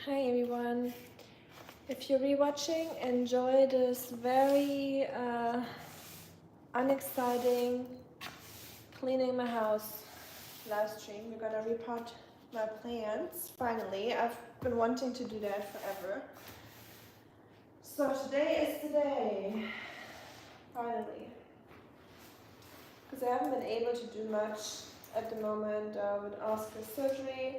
Hi everyone. If you're rewatching, enjoy this very unexciting cleaning my house live stream. We're gonna repot my plants. Finally, I've been wanting to do that forever. So today is the day. Finally. Because I haven't been able to do much at the moment with Oscar's surgery.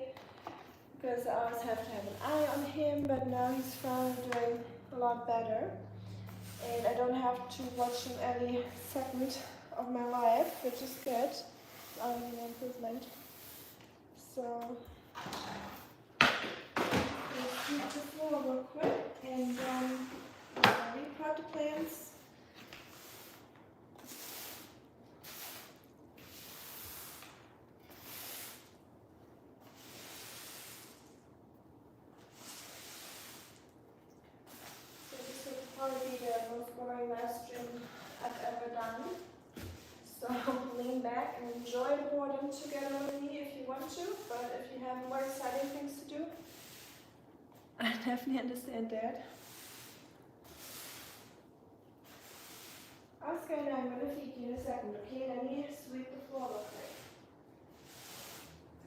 Because I always have to have an eye on him, but now he's finally doing a lot better. And I don't have to watch him every second of my life, which is good. It's already an improvement. So, let's sweep the floor real quick and repot the plants. Probably the most boring live stream I've ever done. So lean back and enjoy the boredom together with me if you want to, but if you have more exciting things to do, I definitely understand that. Oscar and I'm going to feed you in a second, okay? Let me sweep the floor real quick.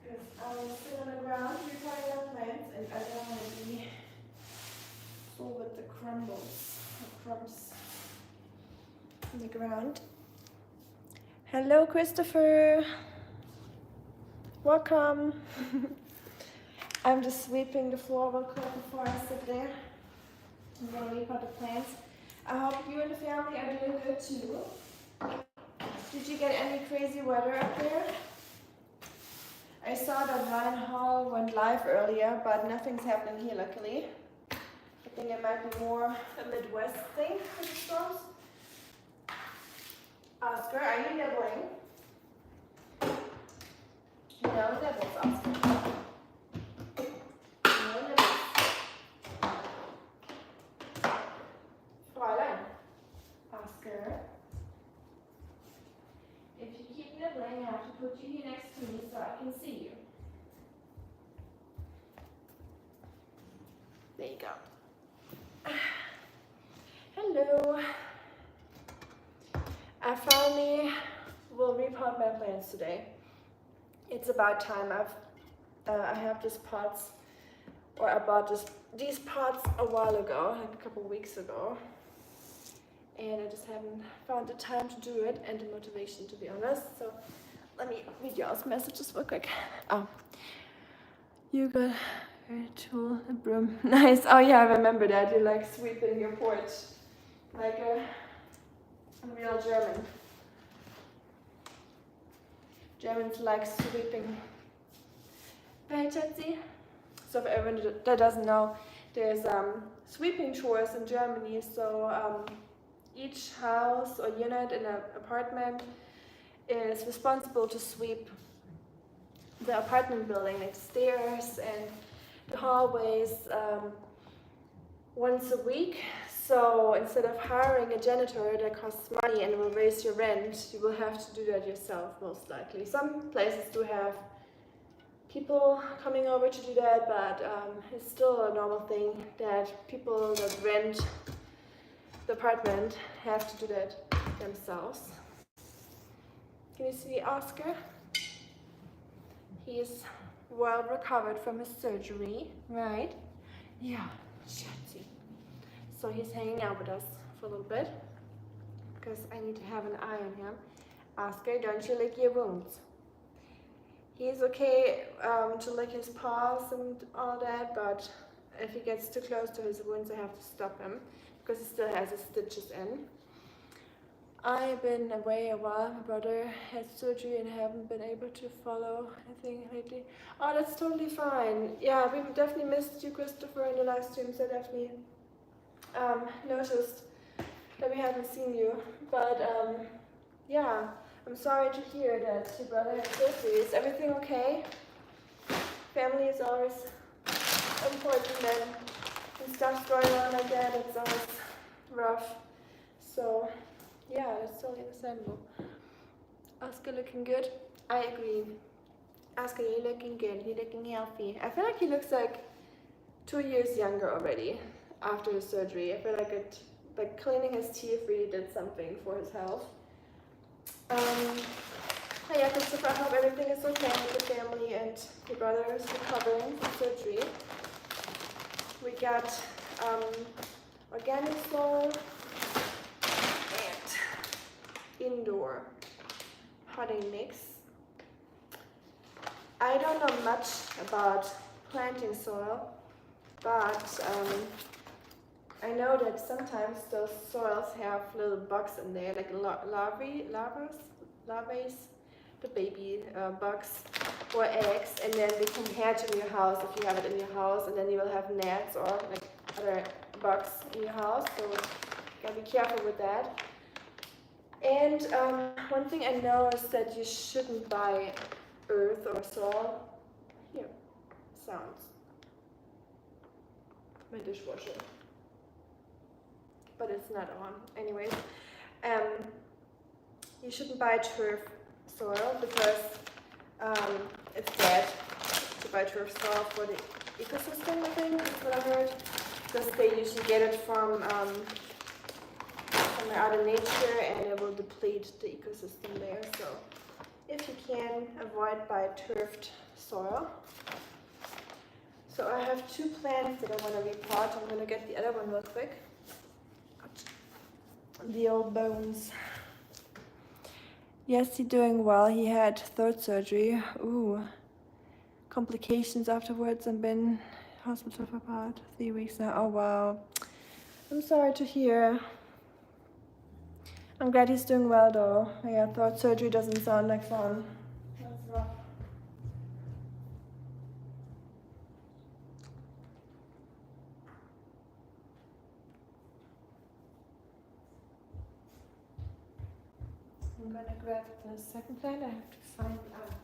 Because I will sit on the ground, repotting our plants, and I don't want to be full with the crumbles. Crumbs on the ground. Hello, Christopher. Welcome. I'm just sweeping the floor real quick before I sit there. I'm gonna repot the plants. I hope you and the family are doing good too. Did you get any crazy weather up there? I saw that Ryan Hall went live earlier, but nothing's happening here, luckily. I think it might be more a Midwest thing with the storms. Oscar, are you nibbling? No nibbles, Oscar. No nibbles. Fräulein. Oscar. If you keep nibbling, I have to put you here next to me so I can see you. There you go. Hello. I finally will repot my plants today. It's about time. I have these pots, or I bought these pots a while ago, like a couple of weeks ago, and I just haven't found the time to do it and the motivation, to be honest. So let me read y'all's messages real quick. Oh, you got a tool, a broom. Nice. Oh yeah, I remember that. You like sweeping your porch like a real German. Germans like sweeping. Right, Chetzi? So for everyone that doesn't know, there's sweeping chores in Germany. So each house or unit in an apartment is responsible to sweep the apartment building, like stairs and the hallways, once a week. So instead of hiring a janitor that costs money and will raise your rent, you will have to do that yourself, most likely. Some places do have people coming over to do that, but it's still a normal thing that people that rent the apartment have to do that themselves. Can you see Oscar? He's well recovered from his surgery, right? Yeah, Schatzi. So he's hanging out with us for a little bit because I need to have an eye on him. Oscar, don't you lick your wounds. He's okay to lick his paws and all that, but if he gets too close to his wounds, I have to stop him because he still has his stitches in. I've been away a while. My brother had surgery and haven't been able to follow anything lately. Oh, that's totally fine. Yeah, we definitely missed you, Christopher, in the live streams. I definitely noticed that we haven't seen you. But yeah, I'm sorry to hear that your brother had surgery. Is everything okay? Family is always important, and when stuff's going on like that, it's always rough. So yeah, that's totally understandable. Oscar looking good? I agree. Oscar, you're looking good. You're looking healthy. I feel like he looks like 2 years younger already after his surgery. I feel like cleaning his teeth really did something for his health. Yeah, Christopher, I hope everything is okay with the family and your brother is recovering from surgery. We got organic soil and indoor potting mix. I don't know much about planting soil, but I know that sometimes those soils have little bugs in there, like larvae, the baby bugs or eggs, and then they can hatch in your house if you have it in your house, and then you will have gnats or like other bugs in your house, so you gotta be careful with that. And one thing I know is that you shouldn't buy earth or soil. Here, sounds. My dishwasher. But it's not on. Anyways, you shouldn't buy turf soil because it's bad to buy turf soil for the ecosystem, I think, that's what I heard. Because they usually get it from out of nature and it will deplete the ecosystem there. So if you can, avoid buy turfed soil. So I have 2 plants that I want to repot. I'm going to get the other one real quick. The old bones. Yes, he's doing well. He had throat surgery. Ooh. Complications afterwards and been hospital for about 3 weeks now. Oh wow. I'm sorry to hear. I'm glad he's doing well though. Yeah, throat surgery doesn't sound like fun. That's rough. I'm gonna grab the second plant. I have to find out.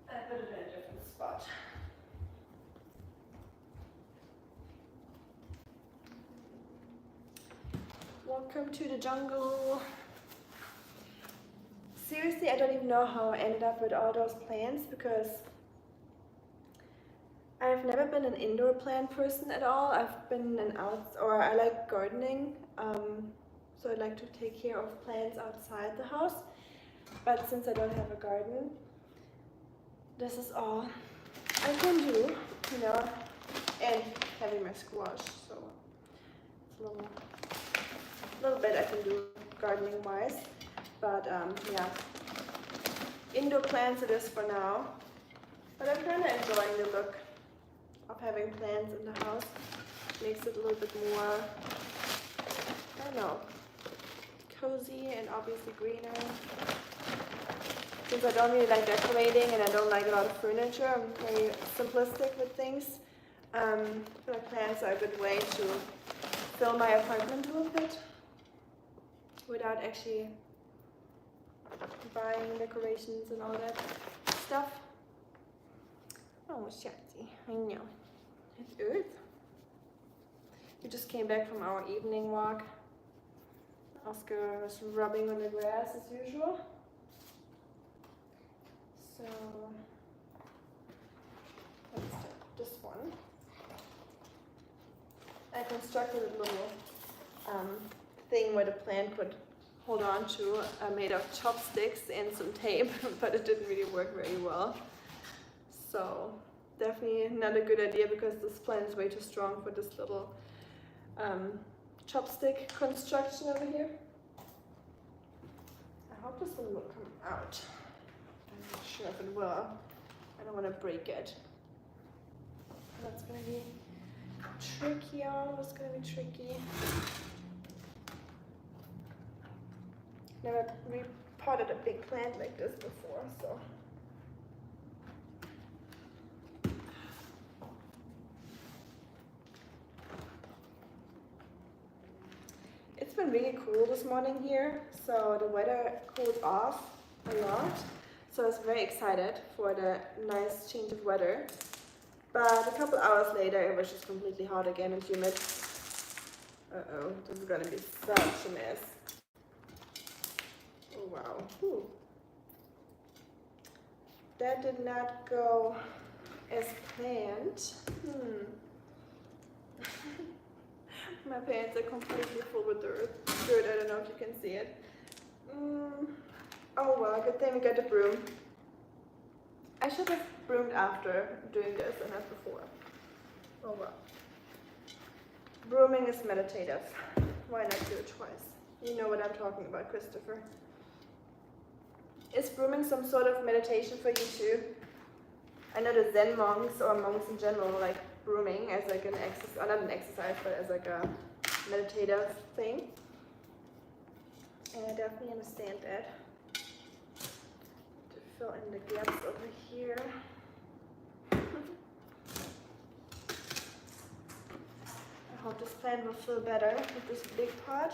I put it in a different spot. Welcome to the jungle. Seriously, I don't even know how I ended up with all those plants because I've never been an indoor plant person at all. I've been I like gardening. So I like to take care of plants outside the house. But since I don't have a garden, this is all I can do, you know, and having my squash, so it's a little bit I can do gardening wise, but yeah, indoor plants it is for now, but I'm kind of enjoying the look of having plants in the house. Makes it a little bit more, I don't know, cozy and obviously greener. Since I don't really like decorating and I don't like a lot of furniture, I'm very simplistic with things. I feel like plants are a good way to fill my apartment a little bit without actually buying decorations and all that stuff. Oh, Shatzy, I know. It's Earth. We just came back from our evening walk. Oscar was rubbing on the grass as usual. So let's start this one. I constructed a little thing where the plant could hold on to, made of chopsticks and some tape, but it didn't really work very well. So definitely not a good idea because this plant is way too strong for this little chopstick construction over here. I hope this one will come out. I'm not sure if it will. I don't want to break it. That's going to be tricky, y'all. It's going to be tricky. Never repotted a big plant like this before, so. It's been really cool this morning here, so the weather cooled off a lot. So I was very excited for the nice change of weather. But a couple hours later, it was just completely hot again and humid. Uh-oh, this is gonna be such a mess. Oh, wow. Whew. That did not go as planned. My pants are completely full with dirt. I don't know if you can see it. Oh well, good thing we got the broom. I should have broomed after doing this and not before. Oh well. Brooming is meditative. Why not do it twice? You know what I'm talking about, Christopher. Is brooming some sort of meditation for you too? I know the Zen monks or monks in general like brooming as like an exercise, not an exercise, but as like a meditative thing. And I definitely understand that. To fill in the gaps over here. I hope this plant will feel better with this big pot.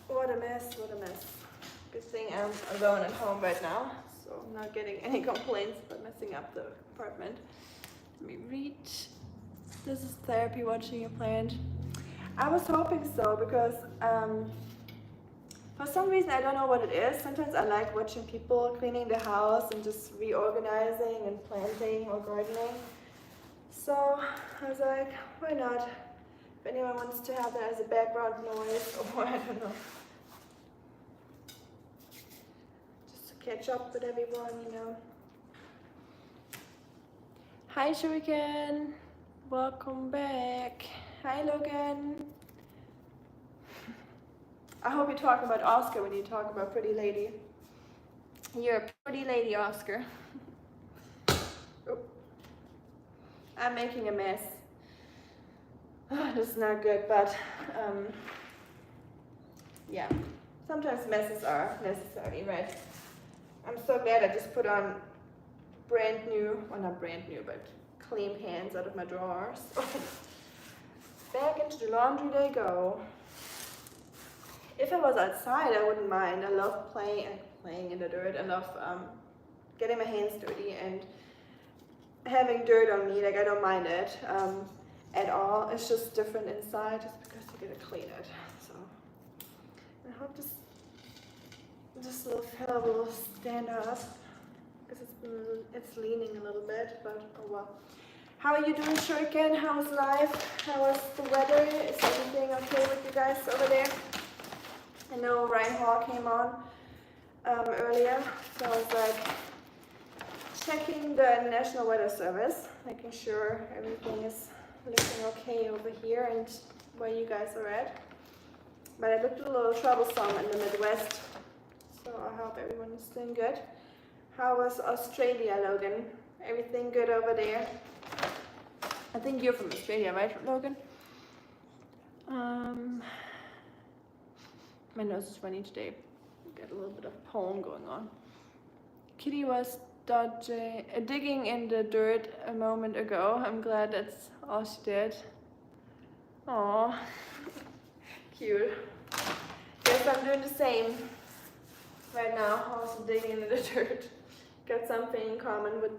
What a mess, what a mess. Good thing I'm alone at home right now, so I'm not getting any complaints about messing up the apartment. Let me read. This is therapy watching a plant. I was hoping so because for some reason I don't know what it is. Sometimes I like watching people cleaning the house and just reorganizing and planting or gardening. So I was like, why not? If anyone wants to have that as a background noise or I don't know. Catch up with everyone, you know. Hi Shuriken, welcome back. Hi Logan. I hope you're talking about Oscar when you talk about pretty lady. You're a pretty lady, Oscar. Oh. I'm making a mess. Oh, this is not good, but yeah, sometimes messes are necessary, right? I'm so glad I just put on brand new, well not brand new, but clean pants out of my drawers. Back into the laundry they go. If I was outside, I wouldn't mind. I love playing in the dirt. I love getting my hands dirty and having dirt on me. Like I don't mind it at all. It's just different inside, just because you gotta clean it. So I hope this little fella will stand up because it's leaning a little bit, but oh well. How are you doing, Shuriken? How's life? How is the weather? Is everything okay with you guys over there? I know Ryan Hall came on earlier, so I was like checking the National Weather Service, making sure everything is looking okay over here and where you guys are at. But it looked a little troublesome in the Midwest. So I hope everyone is doing good. How was Australia, Logan? Everything good over there? I think you're from Australia, right, Logan? My nose is running today. Got a little bit of pollen going on. Kitty was digging in the dirt a moment ago. I'm glad that's all she did. Aww. Cute. Guess I'm doing the same. Right now, also digging into the dirt. Got something in common with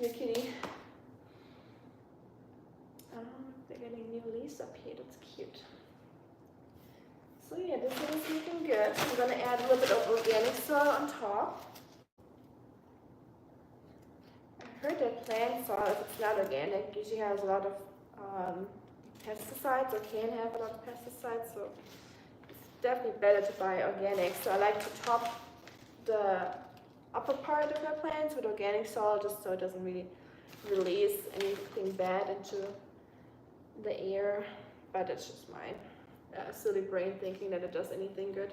your kitty. They're getting new leaves up here, that's cute. So yeah, this one is looking good. I'm gonna add a little bit of organic soil on top. I heard that plant soil, if it's not organic, usually has a lot of pesticides or can have a lot of pesticides, so definitely better to buy organic. So I like to top the upper part of my plants with organic soil just so it doesn't really release anything bad into the air, but it's just my silly brain thinking that it does anything good.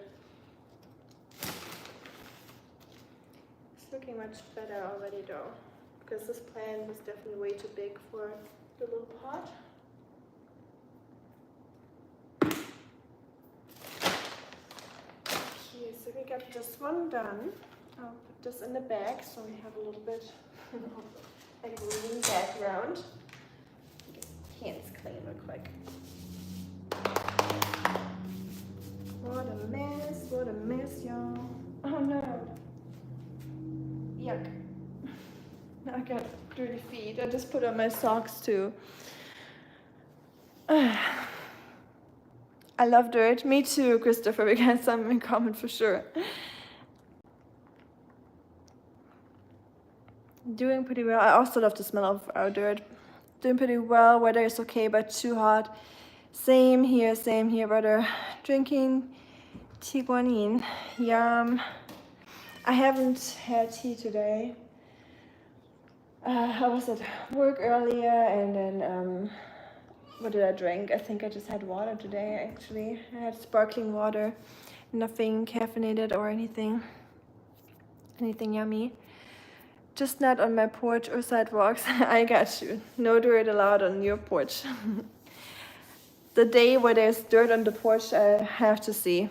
It's looking much better already though, because this plant was definitely way too big for the little pot. So we got this one done. I'll put this in the bag so we have a little bit of a green background. Get hands clean real quick. What a mess, y'all. Oh no. Yuck. Now I got dirty feet. I just put on my socks too. I love dirt. Me too, Christopher. We got something in common for sure. Doing pretty well. I also love the smell of our dirt. Doing pretty well. Weather is okay, but too hot. Same here, brother. Drinking tea guanine. Yum. I haven't had tea today. I was at work earlier, and then what did I drink? I think I just had water today, actually. I had sparkling water. Nothing caffeinated or anything yummy. Just not on my porch or sidewalks. I got you. No dirt allowed on your porch. The day where there's dirt on the porch, I have to see.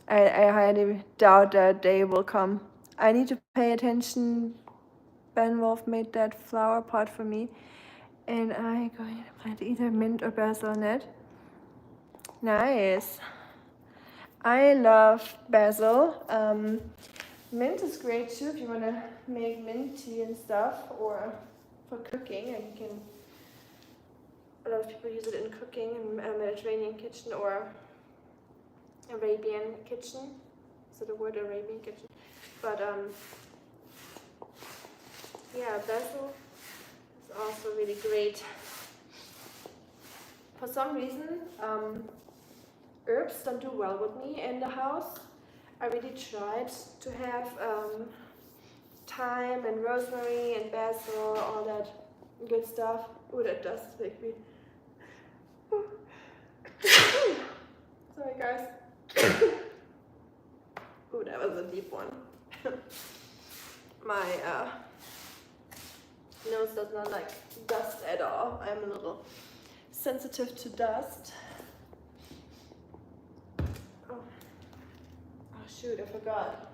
I highly doubt that day will come. I need to pay attention. Ben Wolf made that flower pot for me, and I'm going to plant either mint or basil in it. Nice. I love basil. Mint is great too if you want to make mint tea and stuff, or for cooking. And you can. A lot of people use it in cooking in a Mediterranean kitchen or Arabian kitchen. So the word Arabian kitchen, but yeah, basil is also really great. For some reason, herbs don't do well with me in the house. I really tried to have thyme and rosemary and basil, all that good stuff. Ooh, that does make me. Sorry, guys. Ooh, that was a deep one. My nose does not like dust at all. I'm a little sensitive to dust. Oh shoot, I forgot.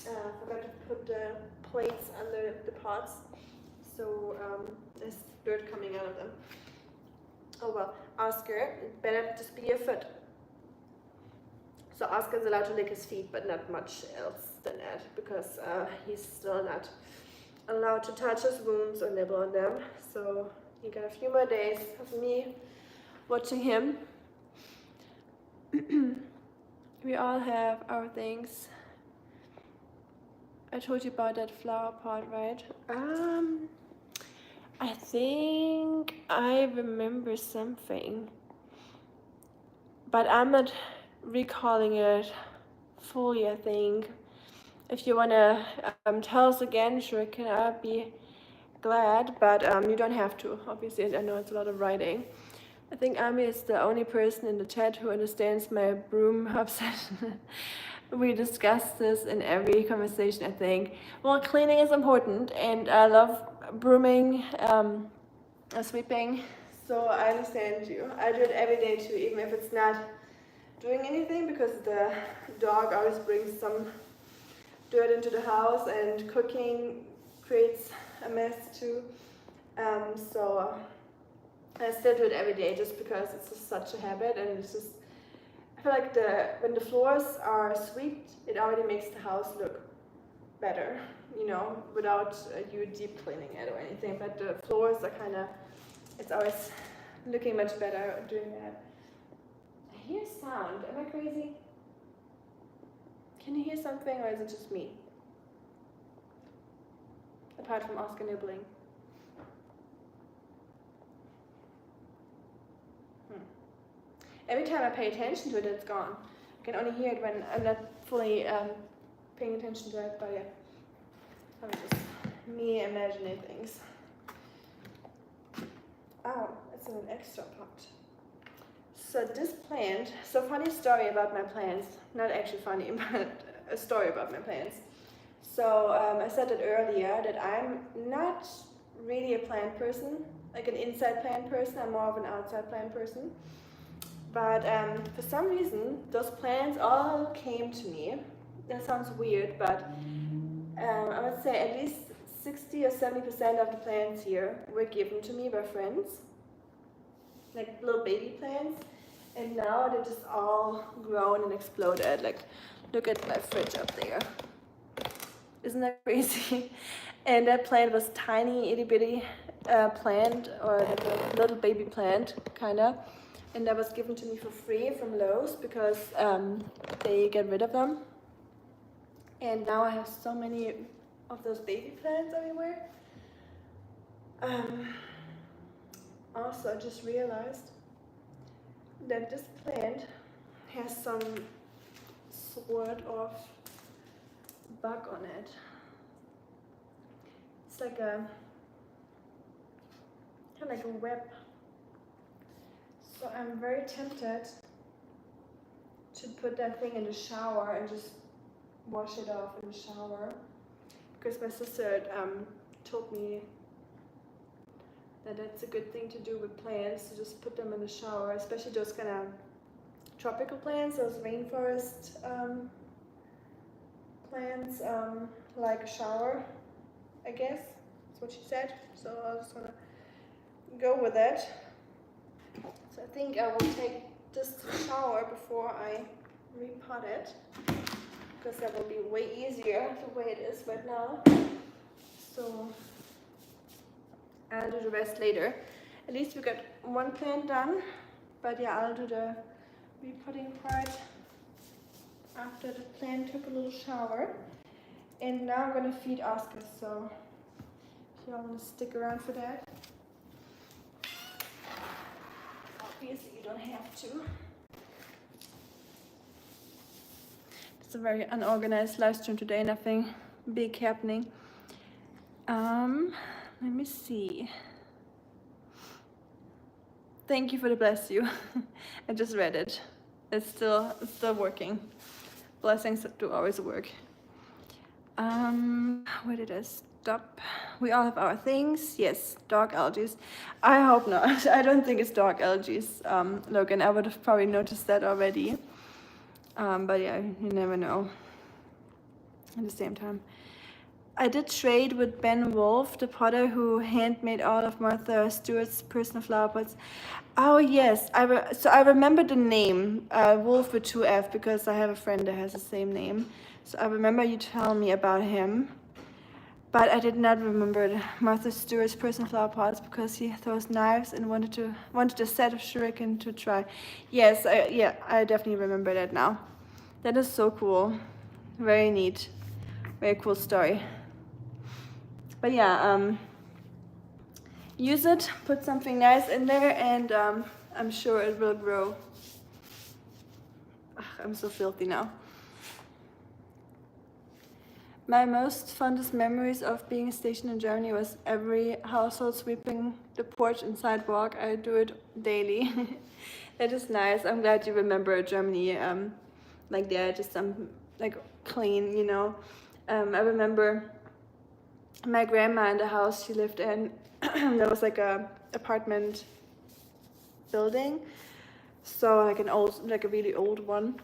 I forgot to put the plates under the pots, so there's dirt coming out of them. Oh well, Oscar, it better just be your foot. So Oscar is allowed to lick his feet, but not much else than that, because he's still not allowed to touch his wounds or nibble on them. So you got a few more days of me watching him. We all have our things. I told you about that flower pot, right? I think I remember something, but I'm not recalling it fully, I think. If you want to tell us again, sure, can I be glad, but you don't have to, obviously. I know it's a lot of writing. I think Ami is the only person in the chat who understands my broom obsession. We discuss this in every conversation, I think. Well, cleaning is important, and I love brooming, sweeping, so I understand you. I do it every day too, even if it's not doing anything, because the dog always brings some dirt into the house, and cooking creates a mess too. So I still do it every day just because it's just such a habit, and it's just, I feel like when the floors are swept, it already makes the house look better, you know, without you deep cleaning it or anything. But the floors are kind of, it's always looking much better doing that. I hear sound. Am I crazy? Can you hear something, or is it just me? Apart from Oscar nibbling. Every time I pay attention to it, it's gone. I can only hear it when I'm not fully paying attention to it, but yeah. That was just me imagining things. Oh, it's in an extra pot. So this plant, so funny story about my plants. Not actually funny, but a story about my plants. So I said it earlier that I'm not really a plant person, like an inside plant person. I'm more of an outside plant person. But for some reason, those plants all came to me. That sounds weird, but I would say at least 60 or 70% of the plants here were given to me by friends, like little baby plants. And now they're just all grown and exploded. Like, look at my fridge up there. Isn't that crazy? And that plant was tiny, itty bitty. plant, or like a little baby plant, kinda, and that was given to me for free from Lowe's because they get rid of them. And now I have so many of those baby plants everywhere. Also, I just realized that this plant has some sort of bug on it. It's like a kind of like a web. So I'm very tempted to put that thing in the shower and just wash it off in the shower, because my sister told me that that's a good thing to do with plants, to just put them in the shower, especially those kind of tropical plants, those rainforest plants, like a shower, I guess. That's what she said. So I just want to go with it. So I think I will take this to the shower before I repot it, because that will be way easier the way it is right now. So I'll do the rest later. At least we got one plant done, but yeah, I'll do the repotting part after the plant took a little shower. And now I'm gonna feed Oscar, so if y'all wanna stick around for that. Obviously you don't have to. It's a very unorganized live stream today, nothing big happening. Let me see. Thank you for the bless you. I just read it. It's still working. Blessings do always work. Where did I stop? We all have our things. Yes, dog allergies. I hope not. I don't think it's dog allergies, Logan. I would have probably noticed that already. But yeah, you never know. At the same time, I did trade with Ben Wolf, the potter who handmade all of Martha Stewart's personal flower pots. Oh yes, so I remember the name, Wolf with 2F, because I have a friend that has the same name. So I remember you telling me about him, but I did not remember Martha Stewart's personal flower pots because he throws knives and wanted a set of shuriken to try. Yes, I definitely remember that now. That is so cool, very neat, very cool story. But yeah, use it, put something nice in there, and I'm sure it will grow. Ugh, I'm so filthy now. My most fondest memories of being stationed in Germany was every household sweeping the porch and sidewalk. I do it daily. That is nice. I'm glad you remember Germany like that, just like clean, you know. I remember my grandma in the house she lived in. There was like a apartment building, so like a really old one,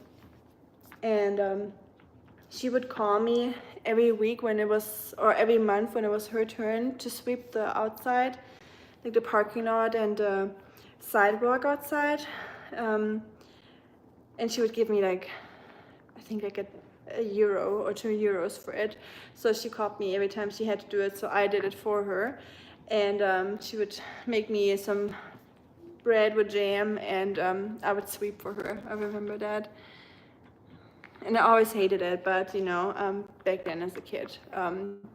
and she would call me every week or every month when it was her turn to sweep the outside, like the parking lot and the sidewalk outside, and she would give me like, I think like a euro or €2 for it. So she called me every time she had to do it, so I did it for her, and she would make me some bread with jam, and I would sweep for her. I remember that. And I always hated it, but you know, back then as a kid,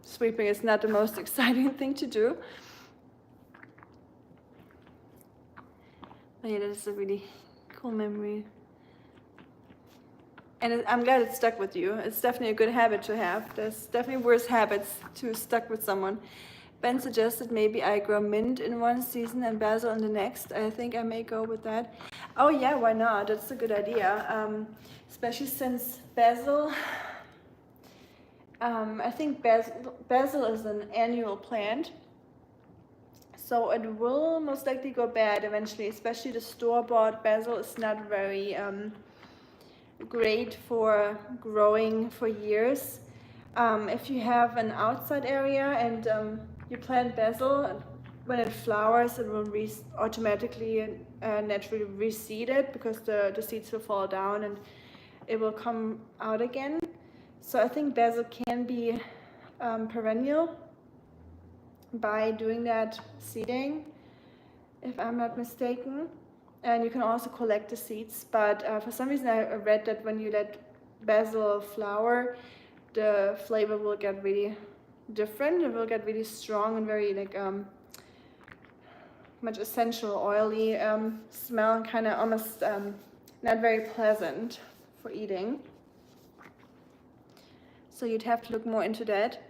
sweeping is not the most exciting thing to do. But yeah, that is a really cool memory. And I'm glad it stuck with you. It's definitely a good habit to have. There's definitely worse habits to stuck with someone. Ben suggested maybe I grow mint in one season and basil in the next. I think I may go with that. Oh yeah, why not? That's a good idea. Especially since basil, I think basil is an annual plant. So it will most likely go bad eventually, especially the store-bought basil is not very great for growing for years. If you have an outside area and you plant basil, when it flowers it will automatically naturally reseed it, because the seeds will fall down and it will come out again. So I think basil can be perennial, by doing that seeding, if I'm not mistaken. And you can also collect the seeds, but for some reason I read that when you let basil flower, the flavor will get really different. It will get really strong and very like much essential oily smell, kind of almost not very pleasant for eating. So you'd have to look more into that.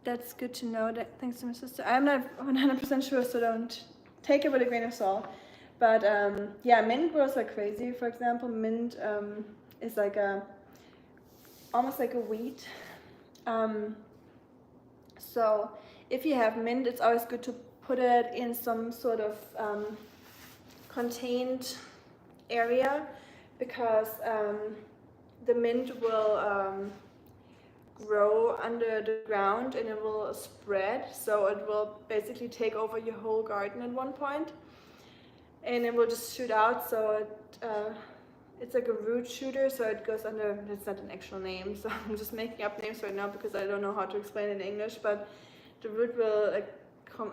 That's good to know. That thanks to my sister. I'm not 100% sure, so don't take it with a grain of salt. But yeah, mint grows like crazy. For example, mint is like almost like a wheat. So if you have mint, it's always good to put it in some sort of contained area, because the mint will grow under the ground and it will spread, so it will basically take over your whole garden at one point, and it will just shoot out. So it's like a root shooter, so it goes under, that's not an actual name, so I'm just making up names right now because I don't know how to explain it in English, but the root will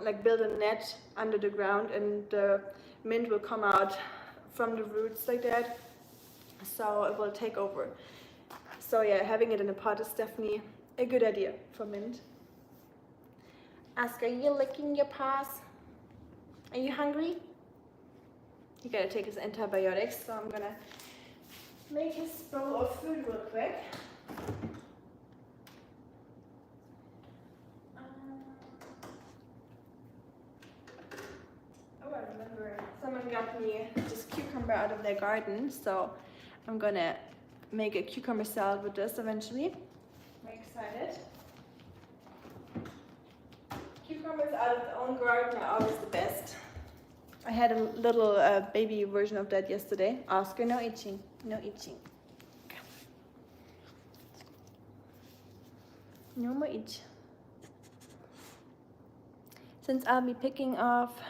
like build a net under the ground, and the mint will come out from the roots like that, so it will take over. So yeah, having it in a pot is definitely a good idea for mint. Oscar, are you licking your paws? Are you hungry? You gotta take his antibiotics, so I'm gonna make his bowl of food real quick. Oh, I remember someone got me this cucumber out of their garden, so I'm gonna make a cucumber salad with this eventually. I'm excited. Cucumbers out of their own garden are always the best. I had a little baby version of that yesterday. Oscar, no itching, no itching. Okay. No more itch. Since I'll be picking off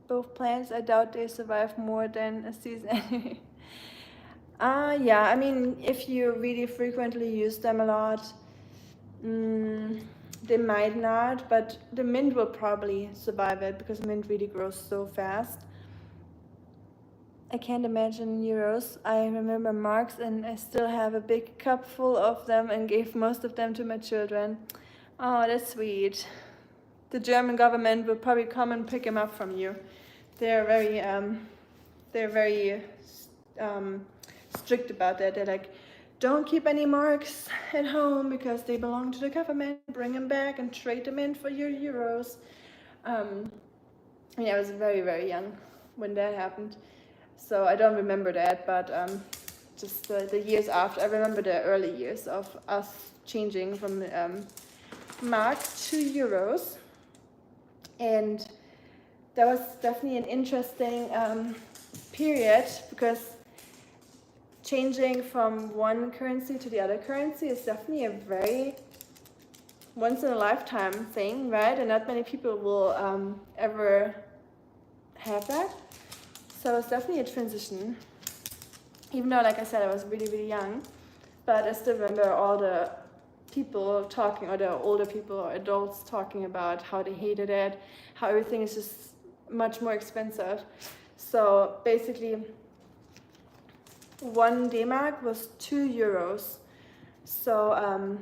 both plants, I doubt they survive more than a season anyway. Yeah, I mean, if you really frequently use them a lot, they might not, but the mint will probably survive it because mint really grows so fast. I can't imagine euros. I remember marks, and I still have a big cup full of them and gave most of them to my children. Oh, that's sweet. The German government will probably come and pick them up from you. They're very strict about that. They're like, don't keep any marks at home because they belong to the government. Bring them back and trade them in for your euros. Yeah, I was very, very young when that happened, so I don't remember that, but just the years after, I remember the early years of us changing from marks to euros, and that was definitely an interesting period, because changing from one currency to the other currency is definitely a very once in a lifetime thing, right? And not many people will ever have that. So it's definitely a transition. Even though, like I said, I was really, really young, but I still remember all the people talking, or the older people or adults talking about how they hated it, how everything is just much more expensive. So basically, 1 D-Mark was 2 euros. So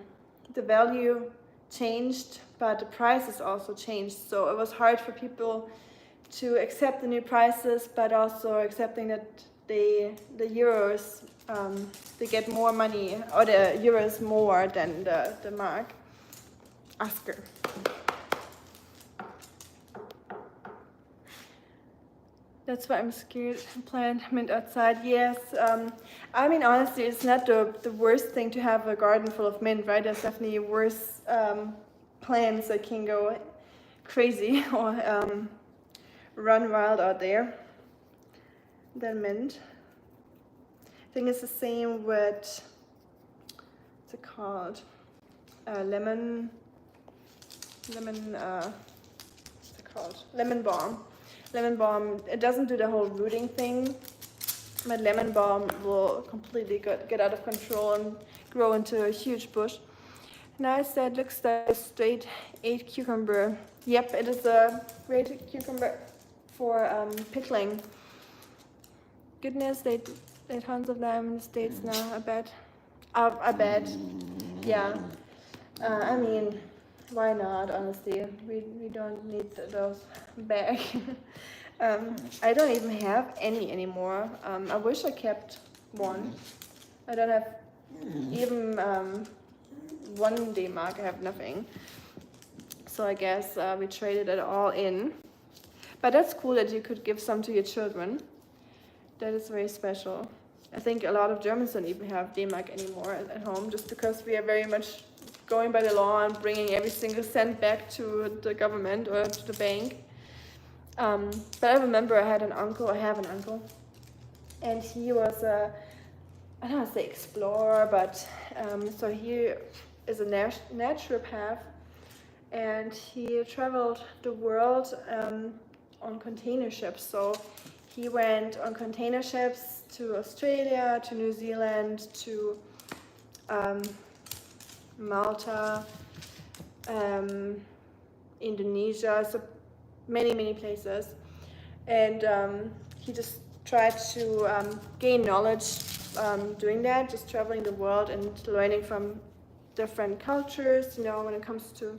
the value changed, but the prices also changed. So it was hard for people to accept the new prices, but also accepting that the euros, they get more money, or the euros more than the mark. Oscar. That's why I'm scared to plant mint outside. Yes, I mean, honestly, it's not the worst thing to have a garden full of mint, right? There's definitely worse plants that can go crazy or run wild out there than mint. I think it's the same with, what's it called? Lemon, what's it called? Lemon balm. Lemon balm, it doesn't do the whole rooting thing, but lemon balm will completely get out of control and grow into a huge bush. Nice, that looks like a straight 8 cucumber. Yep, it is a great cucumber for pickling. Goodness, there are tons of them in the States now, I bet. I bet, yeah. I mean, why not, honestly? We don't need those back. I don't even have any anymore. I wish I kept one. I don't have even 1 D-mark, I have nothing. So I guess we traded it all in. But that's cool that you could give some to your children. That is very special. I think a lot of Germans don't even have D-mark anymore at home, just because we are very much going by the law and bringing every single cent back to the government or to the bank. But I remember I have an uncle, and he was I don't want to say explorer, but so he is a naturopath, and he traveled the world on container ships. So he went on container ships to Australia, to New Zealand, to Malta, Indonesia, so many places. And he just tried to gain knowledge doing that, just traveling the world and learning from different cultures, you know, when it comes to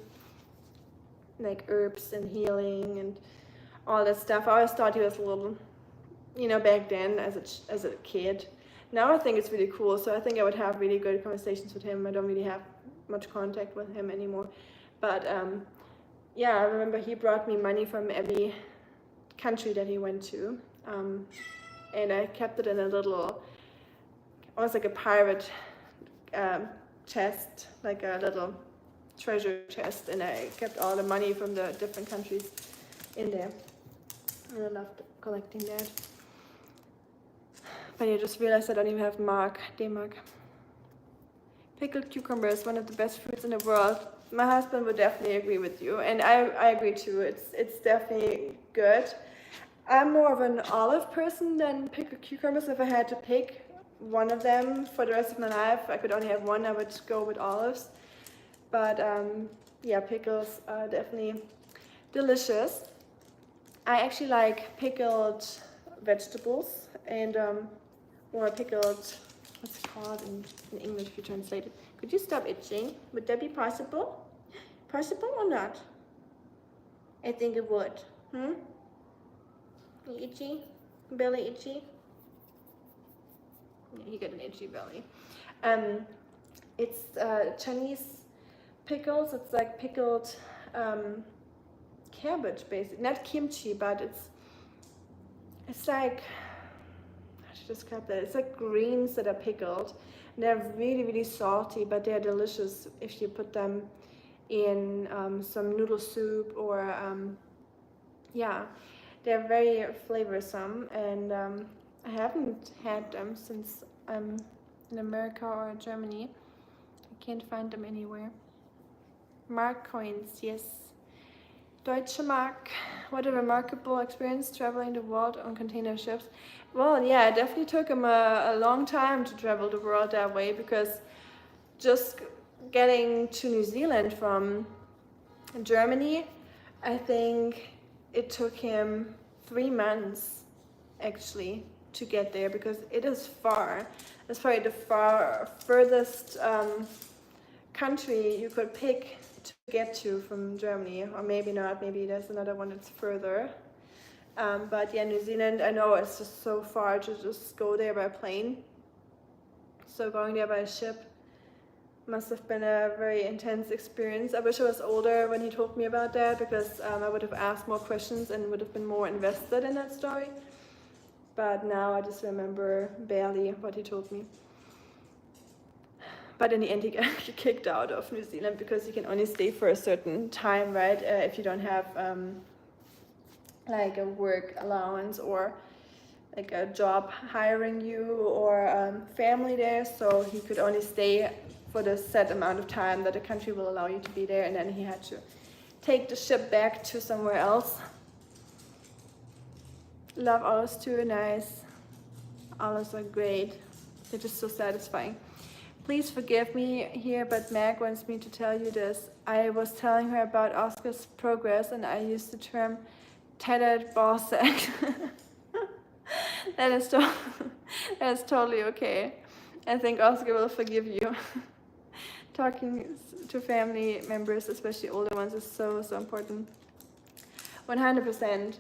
like herbs and healing and all that stuff. I always thought he was a little, you know, back then as a kid. Now I think it's really cool, so I think I would have really good conversations with him. I don't really have much contact with him anymore. But yeah, I remember he brought me money from every country that he went to. And I kept it in a little, almost like a pirate chest, like a little treasure chest, and I kept all the money from the different countries in there. And I loved collecting that. But I just realized I don't even have D-mark. Pickled cucumber is one of the best fruits in the world. My husband would definitely agree with you, and I agree too. It's definitely good. I'm more of an olive person than pickled cucumbers. If I had to pick one of them for the rest of my life, I could only have one, I would go with olives. But yeah, pickles are definitely delicious. I actually like pickled vegetables and or pickled, what's it called in English if you translate it? Could you stop itching? Would that be possible? Possible or not? I think it would. You itchy? Belly itchy? Yeah, you get an itchy belly. It's Chinese pickles. It's like pickled cabbage, basically. Not kimchi, but it's like, how to describe that? It's like greens that are pickled. And they're really salty, but they're delicious if you put them in some noodle soup or yeah, they're very flavorsome. And I haven't had them since I'm in America or Germany. I can't find them anywhere. Mark coins, yes. Deutsche Mark. What a remarkable experience traveling the world on container ships. Well, yeah, it definitely took him a long time to travel the world that way, because just getting to New Zealand from Germany, I think it took him 3 months actually to get there, because it is far. It's probably the furthest country you could pick to get to from Germany, or maybe not, maybe there's another one that's further. But yeah, New Zealand, I know it's just so far to just go there by plane. So going there by ship must have been a very intense experience. I wish I was older when he told me about that, because I would have asked more questions and would have been more invested in that story. But now I just remember barely what he told me. But in the end, he got kicked out of New Zealand because you can only stay for a certain time, right? If you don't have like a work allowance or like a job hiring you or family there. So he could only stay for the set amount of time that the country will allow you to be there. And then he had to take the ship back to somewhere else. Love olives too, nice. Olives are great. They're just so satisfying. Please forgive me here, but Meg wants me to tell you this. I was telling her about Oscar's progress and I used the term tattered ball sack. that is that is totally okay. I think Oscar will forgive you. Talking to family members, especially older ones, is so important. 100%.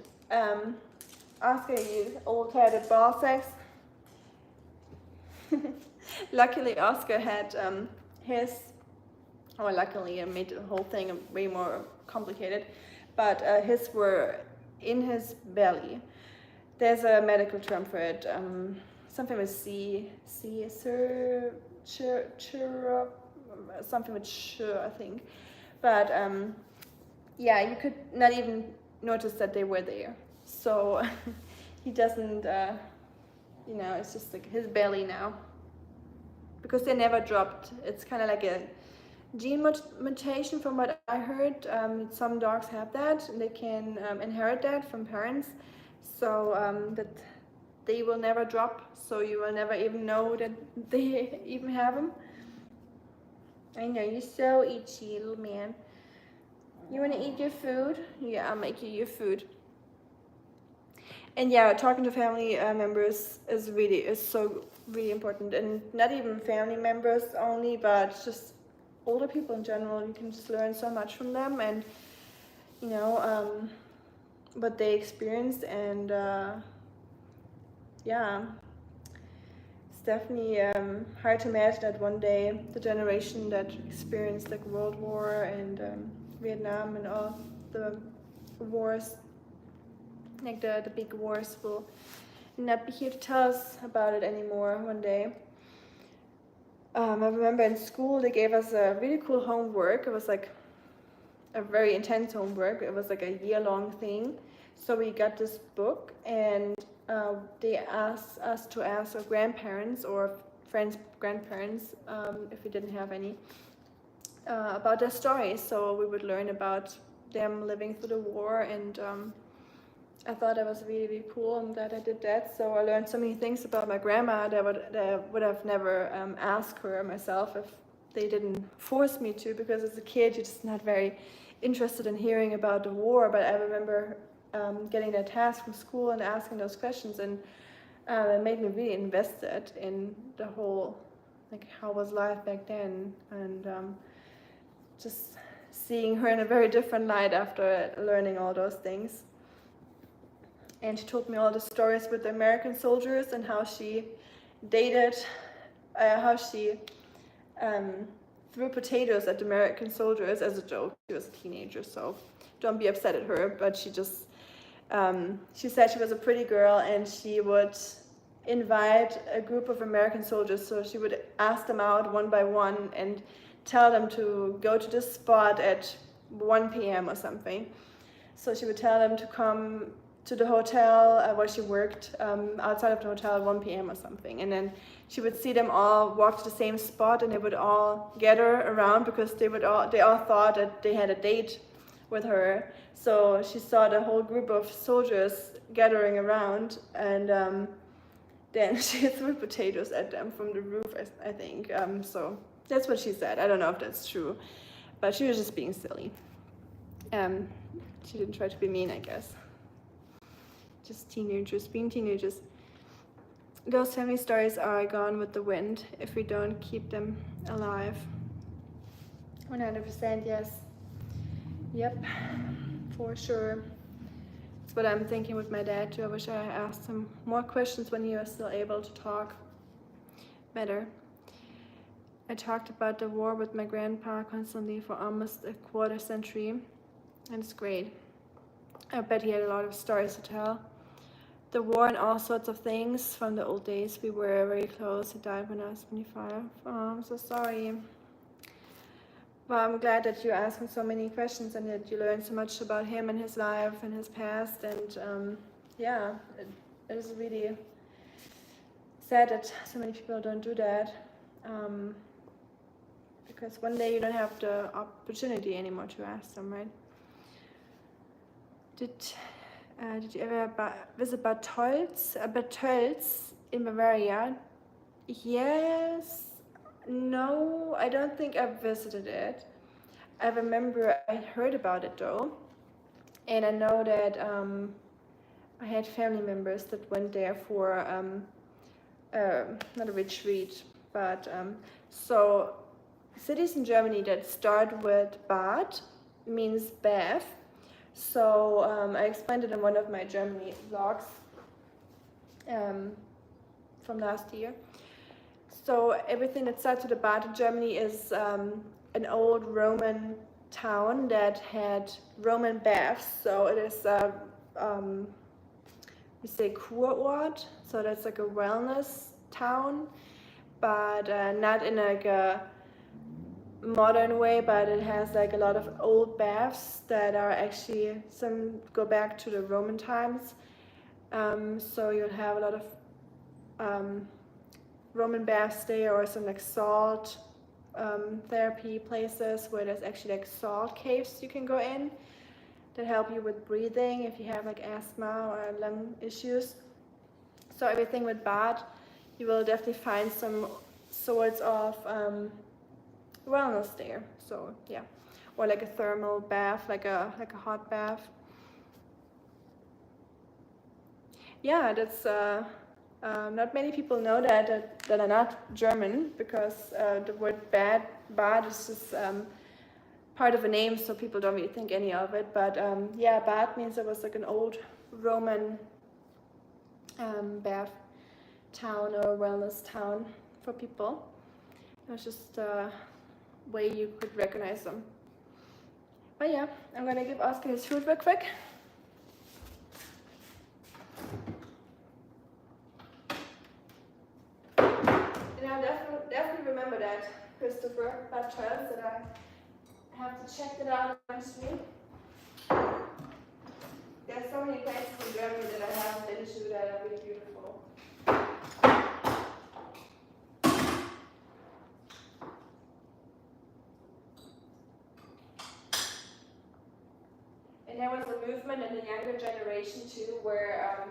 Oscar used old tattered ball sacks. Luckily, Oscar had luckily I made the whole thing way more complicated, but his were in his belly. There's a medical term for it, something with something with sh, I think. But yeah, you could not even notice that they were there. So he doesn't, it's just like his belly now. Because they never dropped. It's kind of like a gene mutation from what I heard. Some dogs have that and they can inherit that from parents. So that they will never drop. So you will never even know that they even have them. I know, you're so itchy, little man. You want to eat your food? Yeah, I'll make you your food. And yeah, talking to family members is so really important, and not even family members only, but just older people in general. You can just learn so much from them, and what they experienced, and yeah, it's definitely hard to imagine that one day the generation that experienced like World War and Vietnam and all the wars, like the big wars, will not be here to tell us about it anymore one day. I remember in school they gave us a really cool homework. It was like a very intense homework. It was like a year-long thing. So we got this book and they asked us to ask our grandparents or friends' grandparents, if we didn't have any, about their stories. So we would learn about them living through the war, and I thought that was really, really cool. I'm glad I did that. So I learned so many things about my grandma that I would have never asked her myself if they didn't force me to, because as a kid you're just not very interested in hearing about the war. But I remember getting that task from school and asking those questions, and it made me really invested in the whole, like, how was life back then, and just seeing her in a very different light after learning all those things. And she told me all the stories with the American soldiers and how she dated, how she threw potatoes at the American soldiers as a joke. She was a teenager, so don't be upset at her, but she just, she said she was a pretty girl and she would invite a group of American soldiers, so she would ask them out one by one and tell them to go to this spot at 1 p.m. or something. So she would tell them to come to the hotel where she worked, outside of the hotel at 1 p.m. or something. And then she would see them all walk to the same spot, and they would all gather around because they all thought that they had a date with her. So she saw the whole group of soldiers gathering around, and then she threw potatoes at them from the roof, I think. So that's what she said. I don't know if that's true, but she was just being silly. She didn't try to be mean, I guess. Just teenagers being teenagers. Those family stories are gone with the wind if we don't keep them alive. 100% yes. Yep, for sure. That's what I'm thinking with my dad too. I wish I asked him more questions when he was still able to talk better. I talked about the war with my grandpa constantly for almost a quarter century, and it's great. I bet he had a lot of stories to tell. The war and all sorts of things from the old days. We were very close. He died when I was 25. Oh, I'm so sorry. Well, I'm glad that you asked him so many questions and that you learned so much about him and his life and his past. And yeah, it is really sad that so many people don't do that. Because one day you don't have the opportunity anymore to ask them, right? Did you ever visit Bad Tölz in Bavaria? Yes, No, I don't think I visited it. I remember I heard about it though, and I know that I had family members that went there for not a retreat, but so cities in Germany that start with Bad means bath. So I explained it in one of my Germany vlogs from last year. So everything that starts with a Bad in Germany is an old Roman town that had Roman baths. So it is we say Kurort, so that's like a wellness town, but not in like a modern way, but it has like a lot of old baths that are actually, some go back to the Roman times. So you'll have a lot of Roman baths there, or some like salt therapy places where there's actually like salt caves you can go in that help you with breathing if you have like asthma or lung issues. So everything with Bad, you will definitely find some sorts of wellness there. So yeah, or like a thermal bath, like a hot bath. Yeah, that's not many people know that are not German, because the word bad is just part of a name, so people don't really think any of it. But yeah, Bad means it was like an old Roman bath town or wellness town for people. It was just a way you could recognize them. But yeah, I'm gonna give Oscar his food real quick. And I'll definitely remember that, Christopher, that child, that I have to check it out eventually. There's so many places in Germany that I haven't been to that are really beautiful. And there was a movement in the younger generation too, where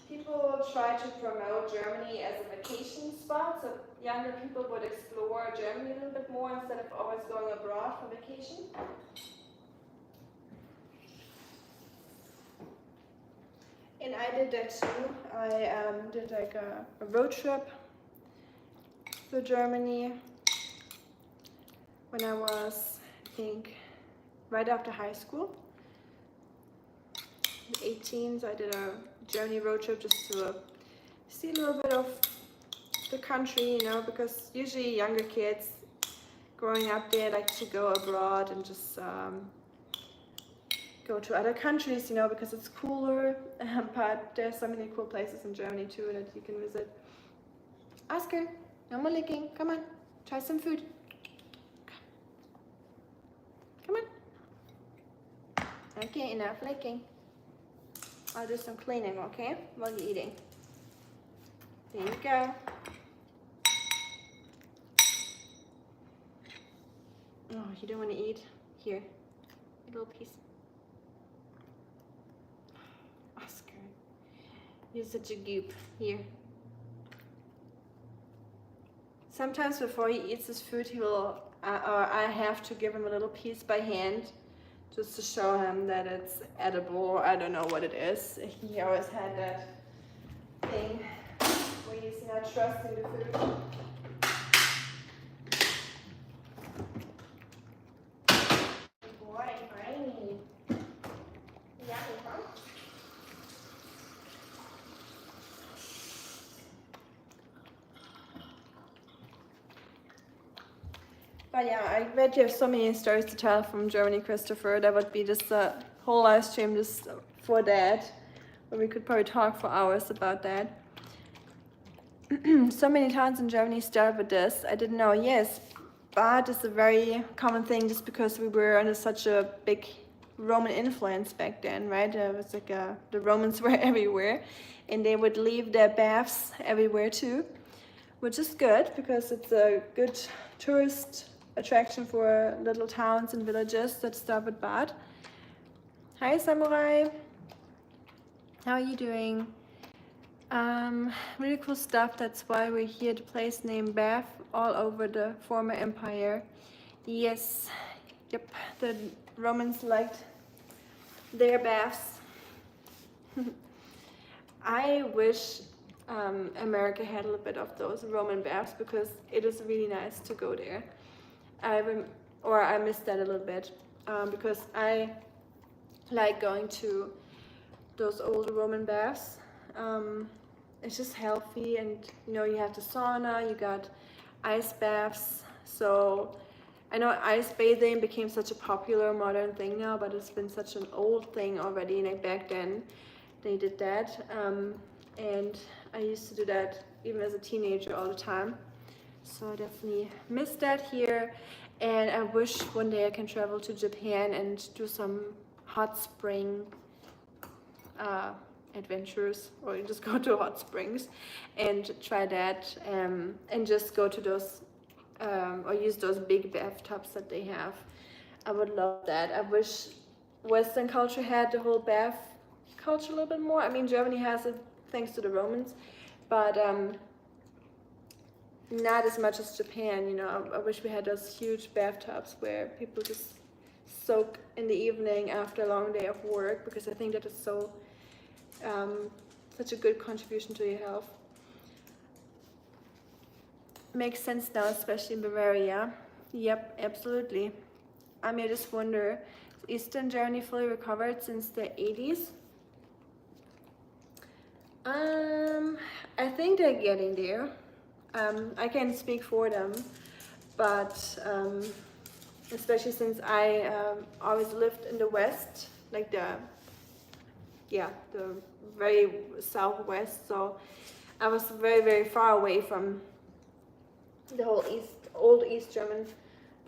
people try to promote Germany as a vacation spot, so younger people would explore Germany a little bit more instead of always going abroad for vacation. And I did that too. I did like a road trip through Germany when I was, I think, right after high school. 18, so I did a Germany road trip just to see a little bit of the country, you know, because usually younger kids growing up there like to go abroad and just go to other countries, you know, because it's cooler. But there's so many cool places in Germany too that you can visit. Oscar, no more licking. Come on, try some food. Come on. Okay, enough licking. I'll do some cleaning, okay, while you're eating. There you go. Oh, you don't want to eat? Here, a little piece. Oscar, you're such a goop. Here. Sometimes before he eats his food, he will, or I have to give him a little piece by hand, just to show him that it's edible, or I don't know what it is. He always had that thing where he's not trusting the food. Good boy, Rainy. Yeah, huh? But yeah, I bet you have so many stories to tell from Germany, Christopher. That would be just a whole live stream just for that, where we could probably talk for hours about that. So many towns in Germany start with this. I didn't know. Yes, Bad is a very common thing just because we were under such a big Roman influence back then, right? It was like the Romans were everywhere, and they would leave their baths everywhere too, which is good because it's a good tourist attraction for little towns and villages that start with Bad. Hi, Samurai. How are you doing? Really cool stuff. That's why we're here. The place named Bath, all over the former empire. Yes, yep. The Romans liked their baths. I wish America had a little bit of those Roman baths because it is really nice to go there. I miss that a little bit because I like going to those old Roman baths. It's just healthy, and you know, you have the sauna, you got ice baths. So I know ice bathing became such a popular modern thing now, but it's been such an old thing already. Like back then they did that, and I used to do that even as a teenager all the time. So I definitely miss that here, and I wish one day I can travel to Japan and do some hot spring adventures, or just go to hot springs and try that, and just go to those or use those big bathtubs that they have. I would love that. I wish Western culture had the whole bath culture a little bit more. I mean, Germany has it thanks to the Romans, but not as much as Japan. You know, I wish we had those huge bathtubs where people just soak in the evening after a long day of work, because I think that is so such a good contribution to your health. Makes sense now, especially in Bavaria. Yep, absolutely. I just wonder, is Eastern Germany fully recovered since the 80s? I think they're getting there. I can't speak for them, but especially since I always lived in the West, like the very southwest, so I was very, very far away from the whole old East German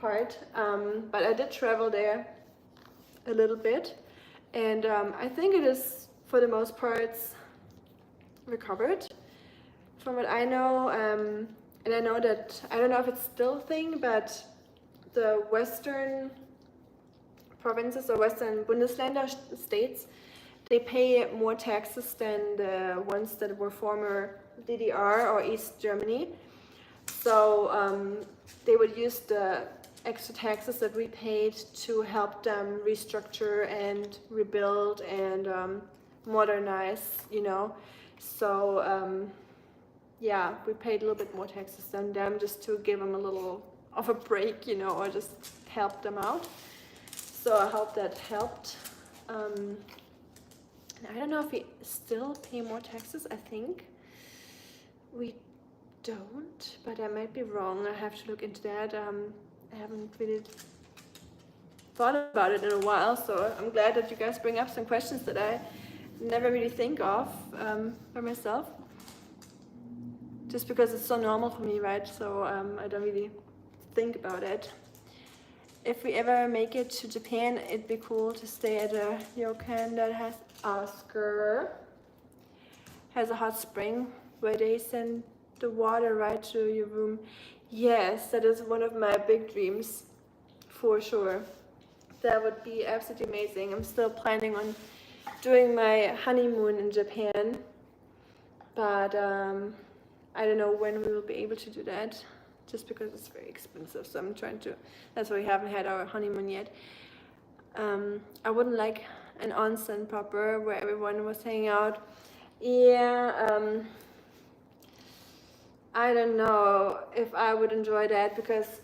part, but I did travel there a little bit, and I think it is for the most part recovered from what I know, and I know that, I don't know if it's still a thing, but the western provinces or western Bundesländer states, they pay more taxes than the ones that were former DDR or East Germany. So they would use the extra taxes that we paid to help them restructure and rebuild and modernize, you know. So yeah, we paid a little bit more taxes than them just to give them a little of a break, you know, or just help them out. So I hope that helped. I don't know if we still pay more taxes. I think we don't, but I might be wrong. I have to look into that. I haven't really thought about it in a while, so I'm glad that you guys bring up some questions that I never really think of for myself. Just because it's so normal for me, right? So I don't really think about it. If we ever make it to Japan, it'd be cool to stay at a ryokan that has a hot spring where they send the water right to your room. Yes, that is one of my big dreams, for sure. That would be absolutely amazing. I'm still planning on doing my honeymoon in Japan, but I don't know when we will be able to do that, just because it's very expensive. So I'm trying to, that's why we haven't had our honeymoon yet. I wouldn't like an onsen proper where everyone was hanging out. Yeah, I don't know if I would enjoy that, because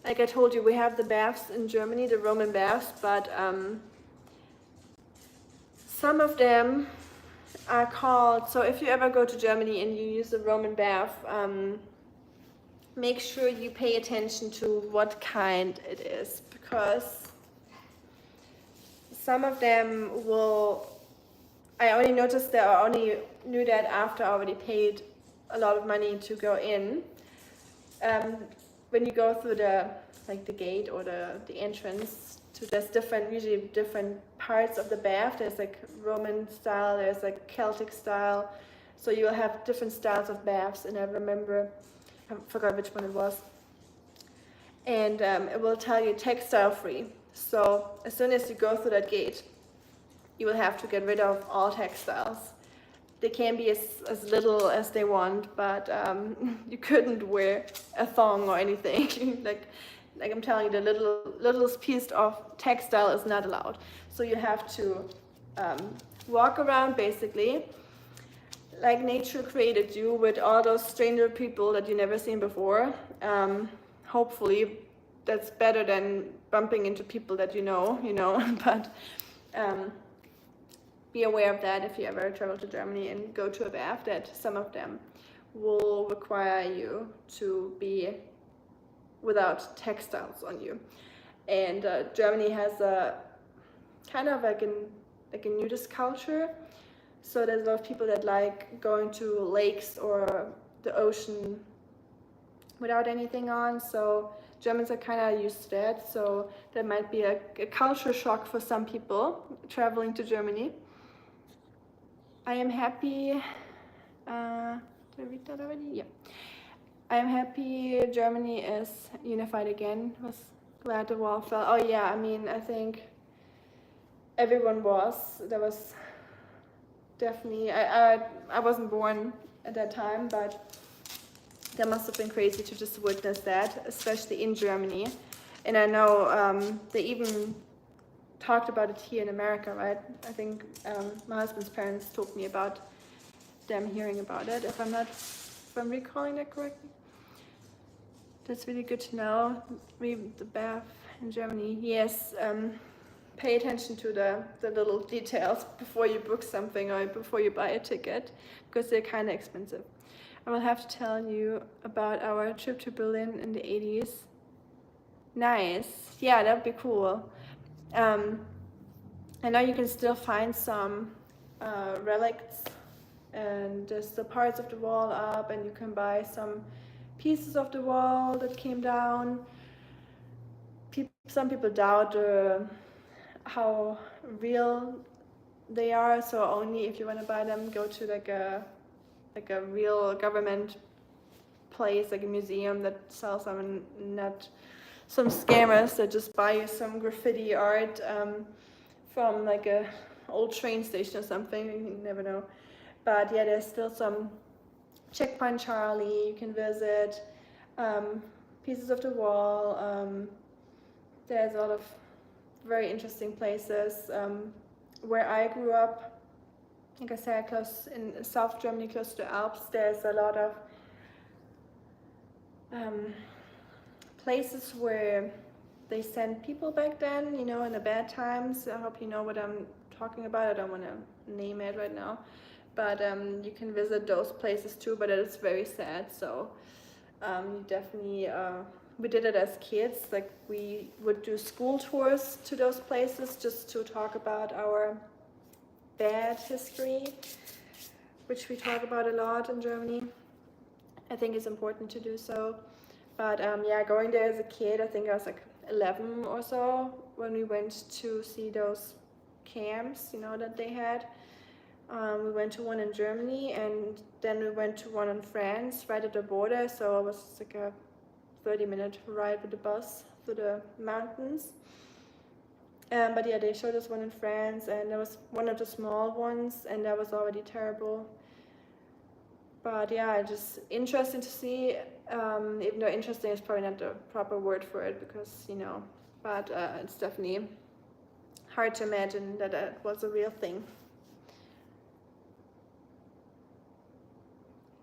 like I told you, we have the baths in Germany, the Roman baths, but some of them are called, so if you ever go to Germany and you use the Roman bath, make sure you pay attention to what kind it is, because some of them will, I only noticed that, I only knew that after I already paid a lot of money to go in. When you go through the gate or the entrance to, there's usually different parts of the bath. There's like Roman style, there's like Celtic style. So you'll have different styles of baths, and I forgot which one it was. And it will tell you textile free. So as soon as you go through that gate, you will have to get rid of all textiles. they can be as little as they want, but you couldn't wear a thong or anything. like I'm telling you, the littlest piece of textile is not allowed. So you have to walk around basically like nature created you, with all those stranger people that you never seen before. Hopefully that's better than bumping into people that you know, but be aware of that if you ever travel to Germany and go to a bath, that some of them will require you to be without textiles on you. And Germany has a kind of like a nudist culture. So there's a lot of people that like going to lakes or the ocean without anything on. So Germans are kind of used to that. So there might be a culture shock for some people traveling to Germany. I am happy. Did I read that already? Yeah. I am happy Germany is unified again. Was glad the wall fell. Oh yeah, I mean, I think everyone was. There was definitely, I wasn't born at that time, but that must have been crazy to just witness that, especially in Germany. And I know they even talked about it here in America, right? I think my husband's parents told me about them hearing about it, if I'm recalling that correctly. That's really good to know. The bath in Germany. Yes, pay attention to the little details before you book something or before you buy a ticket, because they're kind of expensive. I will have to tell you about our trip to Berlin in the 80s. Nice. Yeah, that'd be cool. I know you can still find some relics, and there's the parts of the wall up, and you can buy some pieces of the wall that came down. Some people doubt how real they are, so only if you want to buy them, go to like a real government place, like a museum that sells them, and not some scammers that just buy you some graffiti art from like a old train station or something. You never know. But yeah, there's still some Checkpoint Charlie you can visit, pieces of the wall. There's a lot of very interesting places. Where I grew up, like I said, close in South Germany, close to the Alps, there's a lot of places where they sent people back then, in the bad times. I hope you know what I'm talking about. I don't want to name it right now, but you can visit those places too, but it is very sad. So you definitely, we did it as kids. Like, we would do school tours to those places just to talk about our bad history, which we talk about a lot in Germany. I think it's important to do so. But yeah, going there as a kid, I think I was like 11 or so when we went to see those camps, that they had. We went to one in Germany, and then we went to one in France, right at the border. So it was like a 30-minute ride with the bus through the mountains. But yeah, they showed us one in France, and there was one of the small ones, and that was already terrible. But yeah, just interesting to see, even though interesting is probably not the proper word for it, because, but it's definitely hard to imagine that it was a real thing.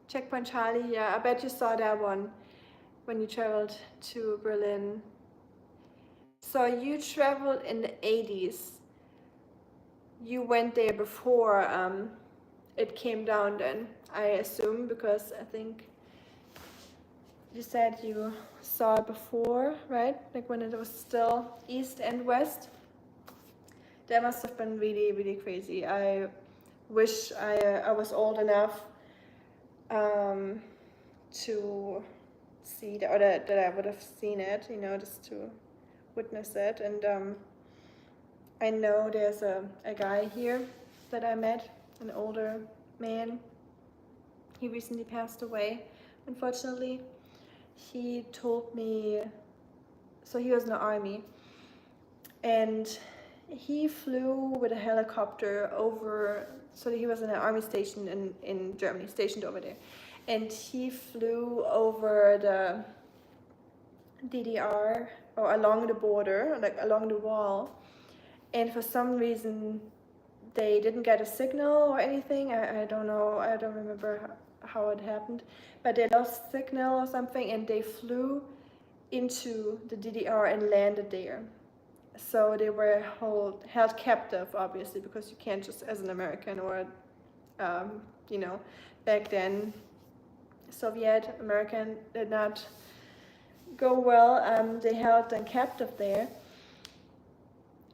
Checkpoint Charlie, yeah, I bet you saw that one when you traveled to Berlin. So you traveled in the 80s. You went there before it came down then, I assume, because I think you said you saw it before, right? Like when it was still east and west. That must have been really, really crazy. I wish I was old enough to see that, or that I would have seen it, just to witness it. And I know there's a guy here that I met, an older man. He recently passed away, unfortunately. He told me, so he was in the army, and he flew with a helicopter over, so he was in an army station in Germany, stationed over there. And he flew over the DDR or along the border, like along the wall. And for some reason, they didn't get a signal or anything. I don't know, I don't remember how it happened. But they lost signal or something, and they flew into the DDR and landed there. So they were held captive, obviously, because you can't just, as an American or, you know, back then, Soviet American did not go well. They held them captive there.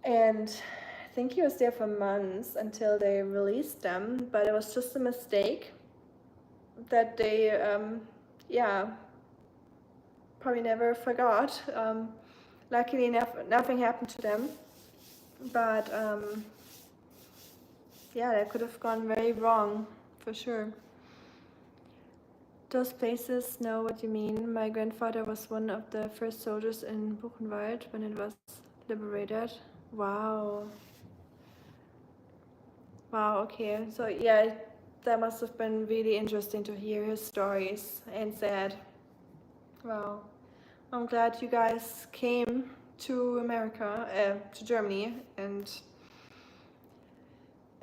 And I think he was there for months until they released them, but it was just a mistake that they, probably never forgot. Luckily enough, nothing happened to them, but that could have gone very wrong, for sure. Those places know what you mean. My grandfather was one of the first soldiers in Buchenwald when it was liberated. Wow. Wow, okay. So yeah, that must have been really interesting to hear his stories and sad. Wow. I'm glad you guys came to America, to Germany, and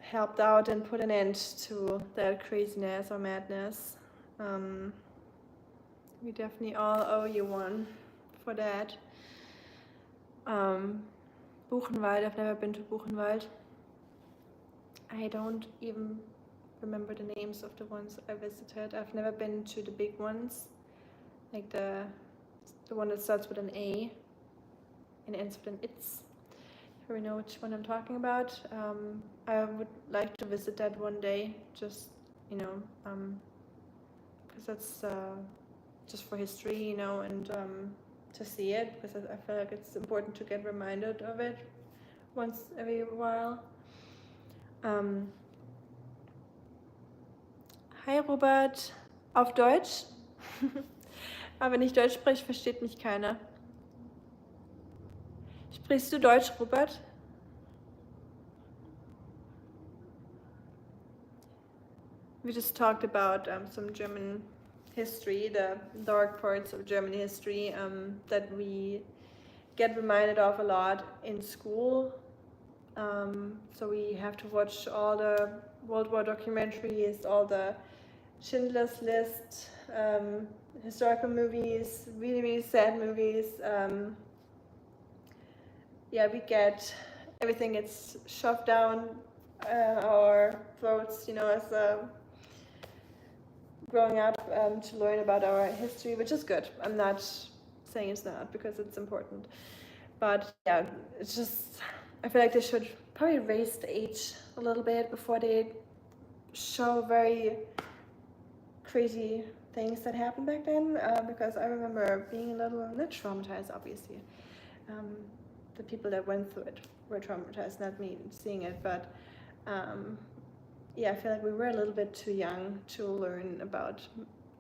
helped out and put an end to that craziness or madness. We definitely all owe you one for that. Buchenwald, I've never been to Buchenwald. I don't even remember the names of the ones I visited. I've never been to the big ones, like the one that starts with an A and ends with an it's. If you know which one I'm talking about, I would like to visit that one day, just, because that's just for history, and to see it, because I feel like it's important to get reminded of it once every while. Hi Robert, auf Deutsch? Aber wenn ich Deutsch spreche, versteht mich keiner. Sprichst du Deutsch, Robert? We just talked about some German history, the dark parts of German history that we get reminded of a lot in school. So we have to watch all the World War documentaries, all the Schindler's List, historical movies, really, really sad movies. We get everything gets shoved down our throats, as growing up to learn about our history, which is good. I'm not saying it's not, because it's important. But yeah, it's just, I feel like they should probably raise the age a little bit before they show very crazy things that happened back then, because I remember being a little, not traumatized obviously. The people that went through it were traumatized, not me seeing it, but I feel like we were a little bit too young to learn about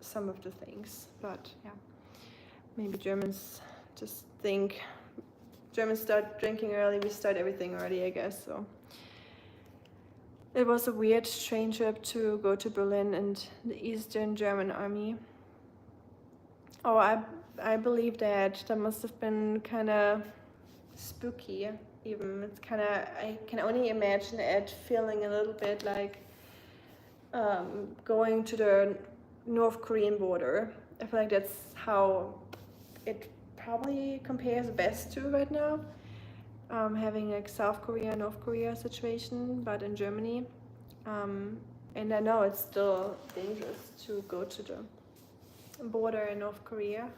some of the things. But yeah, maybe Germans just think, Germans start drinking early, we start everything early, I guess. So it was a weird train trip to go to Berlin and the Eastern German Army. Oh, I believe that must have been kind of spooky. Even it's kind of, I can only imagine it feeling a little bit like going to the North Korean border. I feel like that's how it probably compares best to right now, having like South Korea, North Korea situation, but in Germany. And I know it's still dangerous to go to the border in North Korea,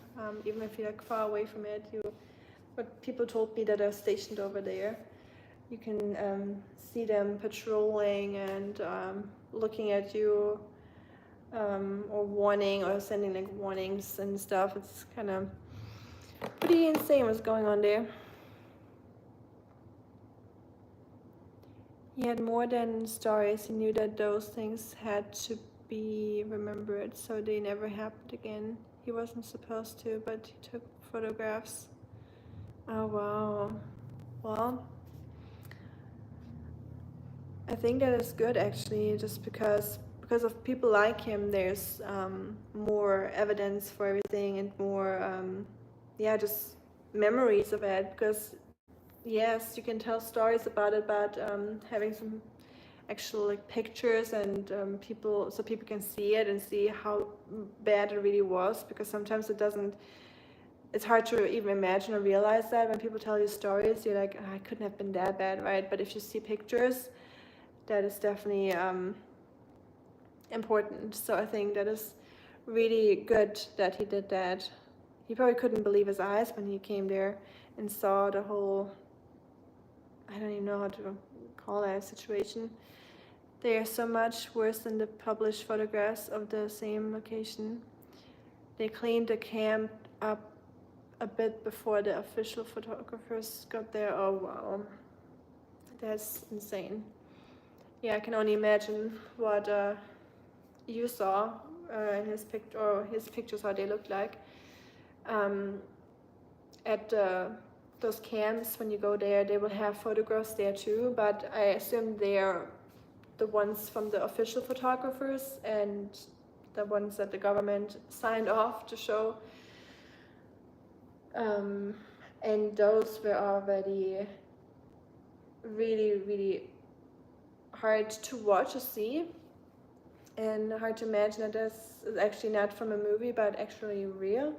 even if you're like far away from it. But people told me that are stationed over there, you can see them patrolling and looking at you, or warning, or sending like warnings and stuff. It's kind of pretty insane what's going on there. He had more than stories. He knew that those things had to be remembered, so they never happened again. He wasn't supposed to, but he took photographs. Oh wow. Well, I think that is good actually, just because of people like him, there's more evidence for everything and more yeah, just memories of it. Because yes, you can tell stories about it, but having some actual like pictures and people, so people can see it and see how bad it really was. Because sometimes it doesn't. It's hard to even imagine or realize that when people tell you stories, you're like, oh, I couldn't have been that bad, right? But if you see pictures, that is definitely important. So I think that is really good that he did that. He probably couldn't believe his eyes when he came there and saw the whole, I don't even know how to call that situation. They are so much worse than the published photographs of the same location. They cleaned the camp up a bit before the official photographers got there. Oh wow, that's insane. Yeah, I can only imagine what you saw in his pictures, how they looked like at those camps. When you go there, they will have photographs there too, but I assume they're the ones from the official photographers and the ones that the government signed off to show, and those were already really hard to watch or see, and hard to imagine that this is actually not from a movie but actually real.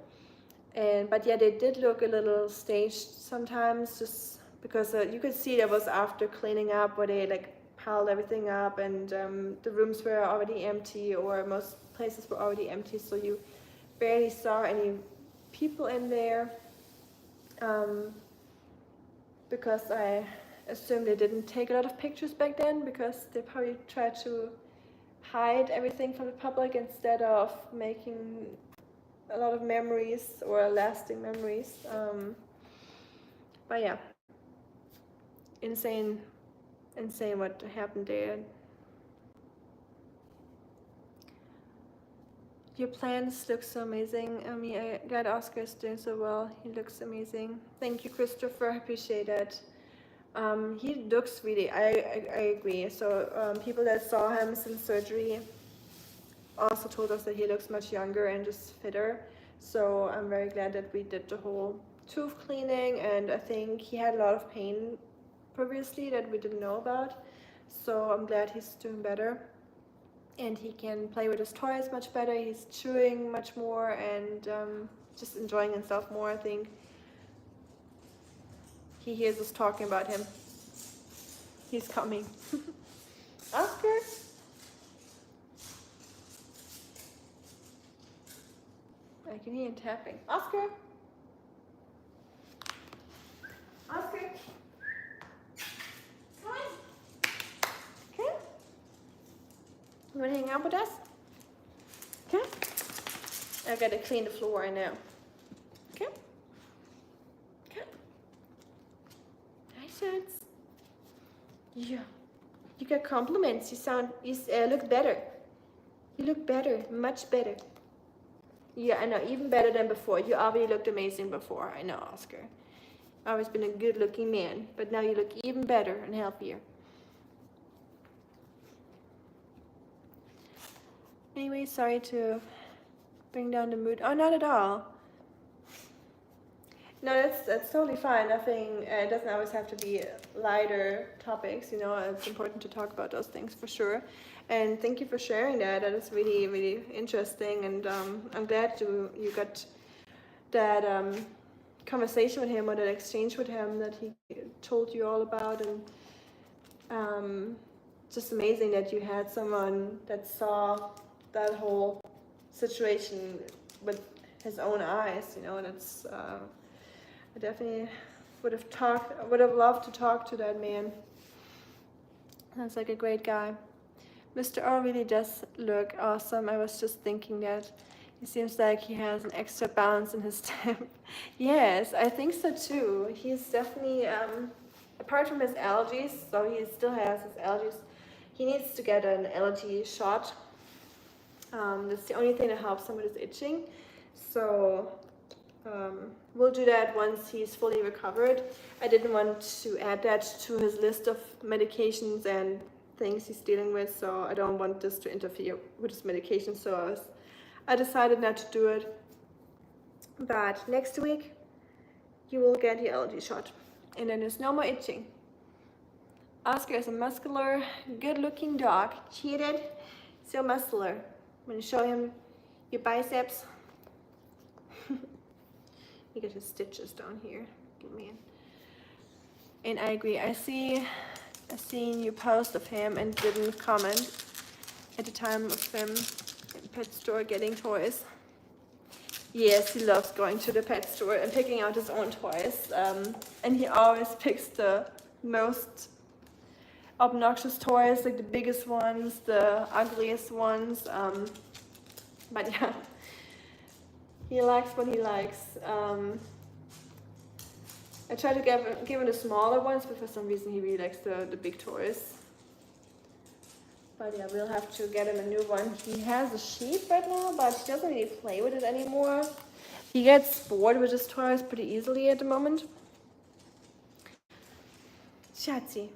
But yeah, they did look a little staged sometimes, just because you could see that was after cleaning up, where they like piled everything up, and the rooms were already empty, or most places were already empty, so you barely saw any people in there. Because I assume they didn't take a lot of pictures back then, because they probably tried to hide everything from the public instead of making a lot of memories or lasting memories. But yeah, insane what happened there. Your plants look so amazing. I mean, I'm glad Oscar is doing so well. He looks amazing. Thank you, Christopher. I appreciate it. He looks really, I agree. So people that saw him since surgery also told us that he looks much younger and just fitter. So I'm very glad that we did the whole tooth cleaning, and I think he had a lot of pain previously that we didn't know about. So I'm glad he's doing better, and he can play with his toys much better. He's chewing much more and just enjoying himself more. I think he hears us talking about him. He's coming. Oscar? I can hear him tapping. Oscar? Oscar? Come on. Come. You want to hang out with us? Come. I gotta clean the floor right now. Come. Come. Hi, Shans. Yeah. You got compliments. You look better. You look better, much better. Yeah, I know, even better than before. You already looked amazing before. I know, Oscar. Always been a good-looking man, but now you look even better and healthier. Anyway, sorry to bring down the mood. Oh, not at all. No, that's totally fine. Nothing. It doesn't always have to be lighter topics. You know, it's important to talk about those things for sure. And thank you for sharing that. That is really interesting. And I'm glad you got that conversation with him, or that exchange with him that he told you all about. And just amazing that you had someone that saw that whole situation with his own eyes. You know, that's. I definitely would have loved to talk to that man. Sounds like a great guy. Mr. O really does look awesome. I was just thinking that he seems like he has an extra bounce in his step. Yes, I think so too. He's definitely, apart from his allergies, so he still has his allergies, he needs to get an allergy shot. That's the only thing that helps him with his itching. So we'll do that once he's fully recovered. I didn't want to add that to his list of medications and things he's dealing with, so I don't want this to interfere with his medication, so I decided not to do it. But next week you will get your allergy shot, and then there's no more itching. Oscar is a muscular, good-looking dog. Cheated, so muscular. I'm gonna show him your biceps. You get his stitches down here. Get me in. And I agree. I seen you post of him and didn't comment at the time of him in the pet store getting toys. Yes, he loves going to the pet store and picking out his own toys. And he always picks the most obnoxious toys, like the biggest ones, the ugliest ones. But yeah, he likes what he likes. I try to give him the smaller ones, but for some reason he really likes the big toys. But yeah, we'll have to get him a new one. He has a sheep right now, but he doesn't really play with it anymore. He gets bored with his toys pretty easily at the moment. Schatzi.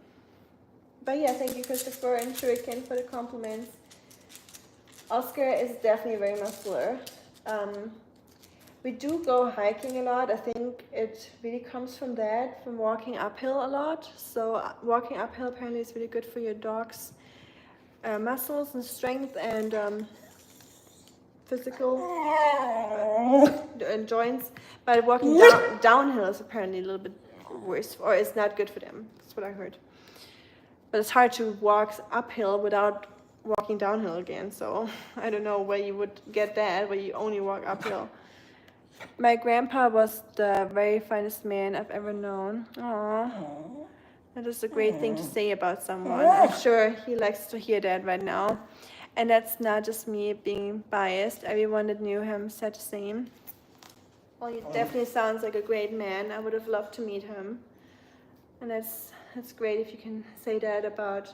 But yeah, thank you, Christopher and Shuriken, for the compliments. Oscar is definitely very muscular. We do go hiking a lot. I think it really comes from that, from walking uphill a lot. So walking uphill apparently is really good for your dog's muscles and strength and physical and joints. But walking downhill is apparently a little bit worse, or it's not good for them. That's what I heard. But it's hard to walk uphill without walking downhill again. So I don't know where you would get that, where you only walk uphill. My grandpa was the very finest man I've ever known. Aww. That is a great thing to say about someone. I'm sure he likes to hear that right now. And that's not just me being biased. Everyone that knew him said the same. Well, he definitely sounds like a great man. I would have loved to meet him. And that's great if you can say that about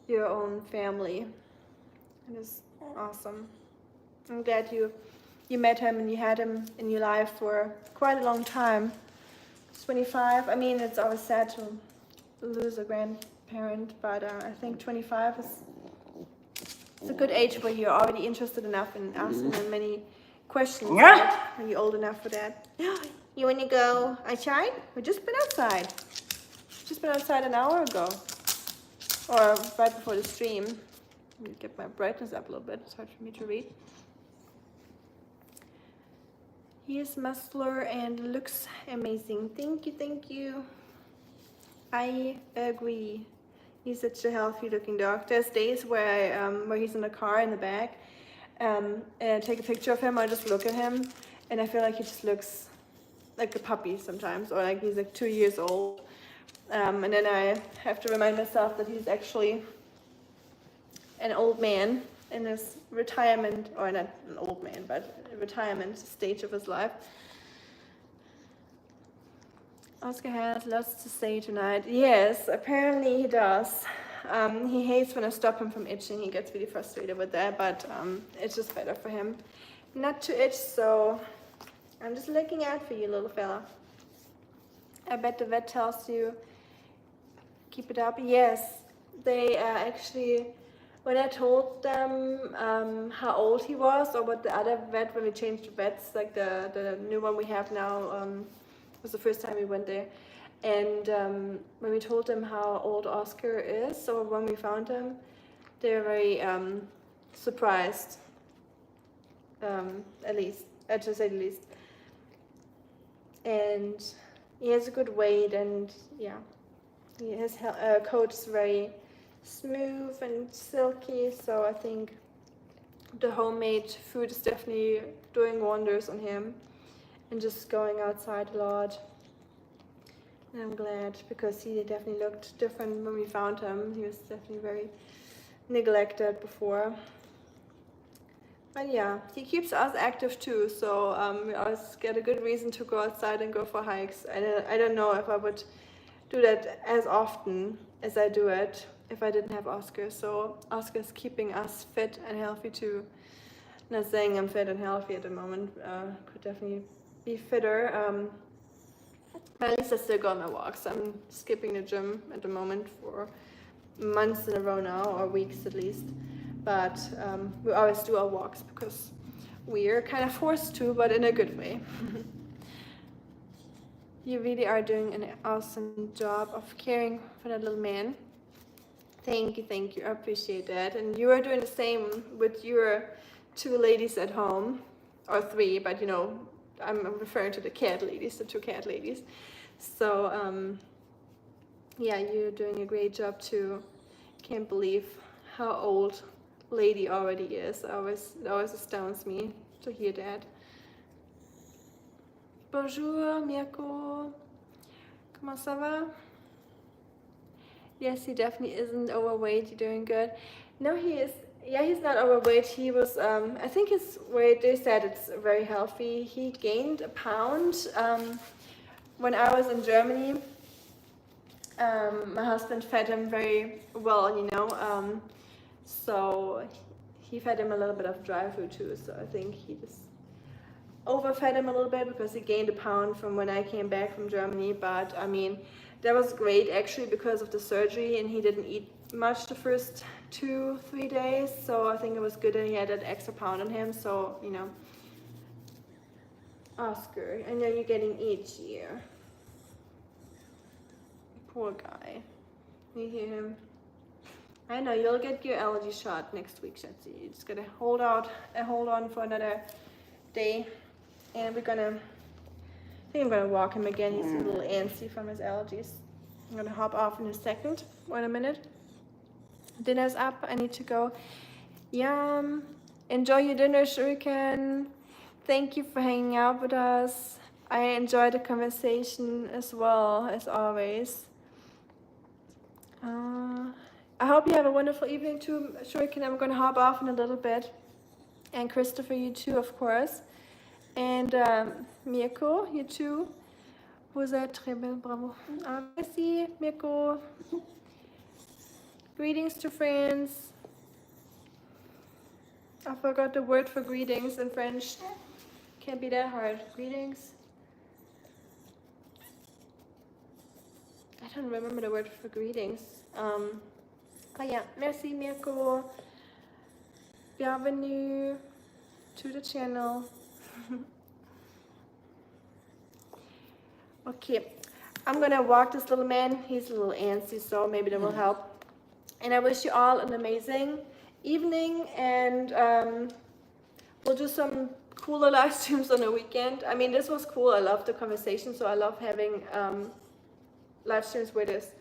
your own family. It is awesome. I'm glad you met him and you had him in your life for quite a long time. 25, I mean, it's always sad to lose a grandparent, but I think 25 is a good age where you're already interested enough in asking them many questions. Right? When you're old enough for that. You want to go outside? We just been outside. Just been outside an hour ago. Or right before the stream. Let me get my brightness up a little bit. It's hard for me to read. He is muscular and looks amazing. Thank you, thank you. I agree. He's such a healthy looking dog. There's days where where he's in the car in the back, and I take a picture of him, I just look at him, and I feel like he just looks like a puppy sometimes, or like he's like 2 years old. And then I have to remind myself that he's actually an old man in his retirement, or not an old man, but retirement stage of his life. Oscar has lots to say tonight. Yes, apparently he does. He hates when I stop him from itching. He gets really frustrated with that, but it's just better for him not to itch, so I'm just looking out for you, little fella. I bet the vet tells you keep it up. Yes, they actually, when I told them how old he was, or what the other vet, when we changed the vets, like the new one we have now, was the first time we went there, and when we told them how old Oscar is, or when we found him, they're very surprised, at least, to say the least. And he has a good weight, and yeah, his coat is very smooth and silky, so I think the homemade food is definitely doing wonders on him, and just going outside a lot. And I'm glad, because he definitely looked different when we found him. He was definitely very neglected before. But yeah, he keeps us active too, so we always get a good reason to go outside and go for hikes. I don't know if I would do that as often as I do it if I didn't have Oscar. So Oscar's keeping us fit and healthy too. Not saying I'm fit and healthy at the moment, could definitely be fitter. But at least I still go on my walks. I'm skipping the gym at the moment for months in a row now, or weeks at least. But we always do our walks because we're kind of forced to, but in a good way. You really are doing an awesome job of caring for that little man. Thank you, I appreciate that. And you are doing the same with your 2 ladies at home, or 3, but you know, I'm referring to the cat ladies, the 2 cat ladies. So yeah, you're doing a great job too. Can't believe how old lady already is. It always astounds me to hear that. Bonjour, Mirko. Comment ça va? Yes, he definitely isn't overweight. You're doing good. No, he is. Yeah, he's not overweight. He was, I think his weight, they said it's very healthy. He gained a pound when I was in Germany. My husband fed him very well, you know. So he fed him a little bit of dry food too. So I think he just overfed him a little bit because he gained a pound from when I came back from Germany. But I mean, that was great actually because of the surgery, and he didn't eat much the first 2-3 days. So I think it was good that he had that extra pound on him. So, you know, Oscar, I know you're getting itchy. Poor guy. You hear him? I know, you'll get your allergy shot next week, Shetzi. You just gotta hold on for another day. And I think I'm gonna walk him again. He's a little antsy from his allergies. I'm gonna hop off in a second, or in a minute. Dinner's up, I need to go. Yum. Enjoy your dinner, Shuriken. Thank you for hanging out with us. I enjoyed the conversation as well, as always. I hope you have a wonderful evening too, Shuriken. I'm gonna hop off in a little bit. And Christopher, you too, of course. And Mirko, you too. Vous êtes très belle, bravo. Merci, Mirko. Greetings to friends. I forgot the word for greetings in French. Can't be that hard. Greetings. I don't remember the word for greetings. Oh yeah, merci Mirko. Bienvenue to the channel. Okay, I'm gonna walk this little man. He's a little antsy, so maybe that will help. And I wish you all an amazing evening, and we'll do some cooler live streams on the weekend. I mean, this was cool. I love the conversation, so I love having live streams where there's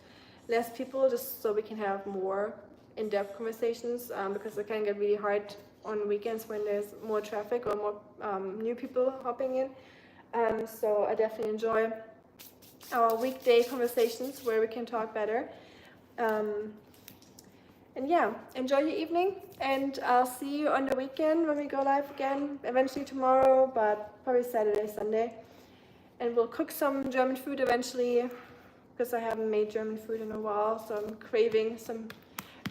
less people, just so we can have more in-depth conversations, because it can get really hard on weekends when there's more traffic or more new people hopping in. So I definitely enjoy our weekday conversations where we can talk better. And yeah, enjoy your evening, and I'll see you on the weekend when we go live again, eventually tomorrow, but probably Saturday, Sunday. And we'll cook some German food eventually, because I haven't made German food in a while, so I'm craving some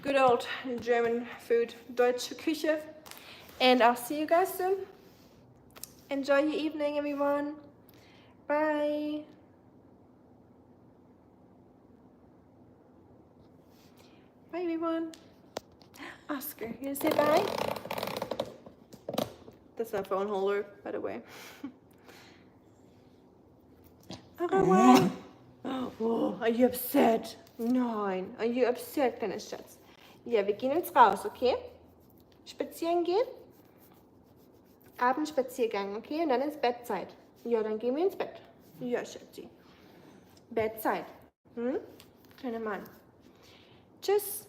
good old German food, Deutsche Küche. And I'll see you guys soon. Enjoy your evening, everyone. Bye. Bye, everyone. Oscar, you gonna say bye? That's my phone holder, by the way. Au revoir. Oh, are you upset? Nein. Are you upset, kleiner Schatz? Ja, wir gehen jetzt raus, okay? Spazieren gehen? Abendspaziergang, okay? Und dann ins Bettzeit. Ja, dann gehen wir ins Bett. Ja, Schatzi. Bettzeit. Hm? Kleiner Mann. Tschüss.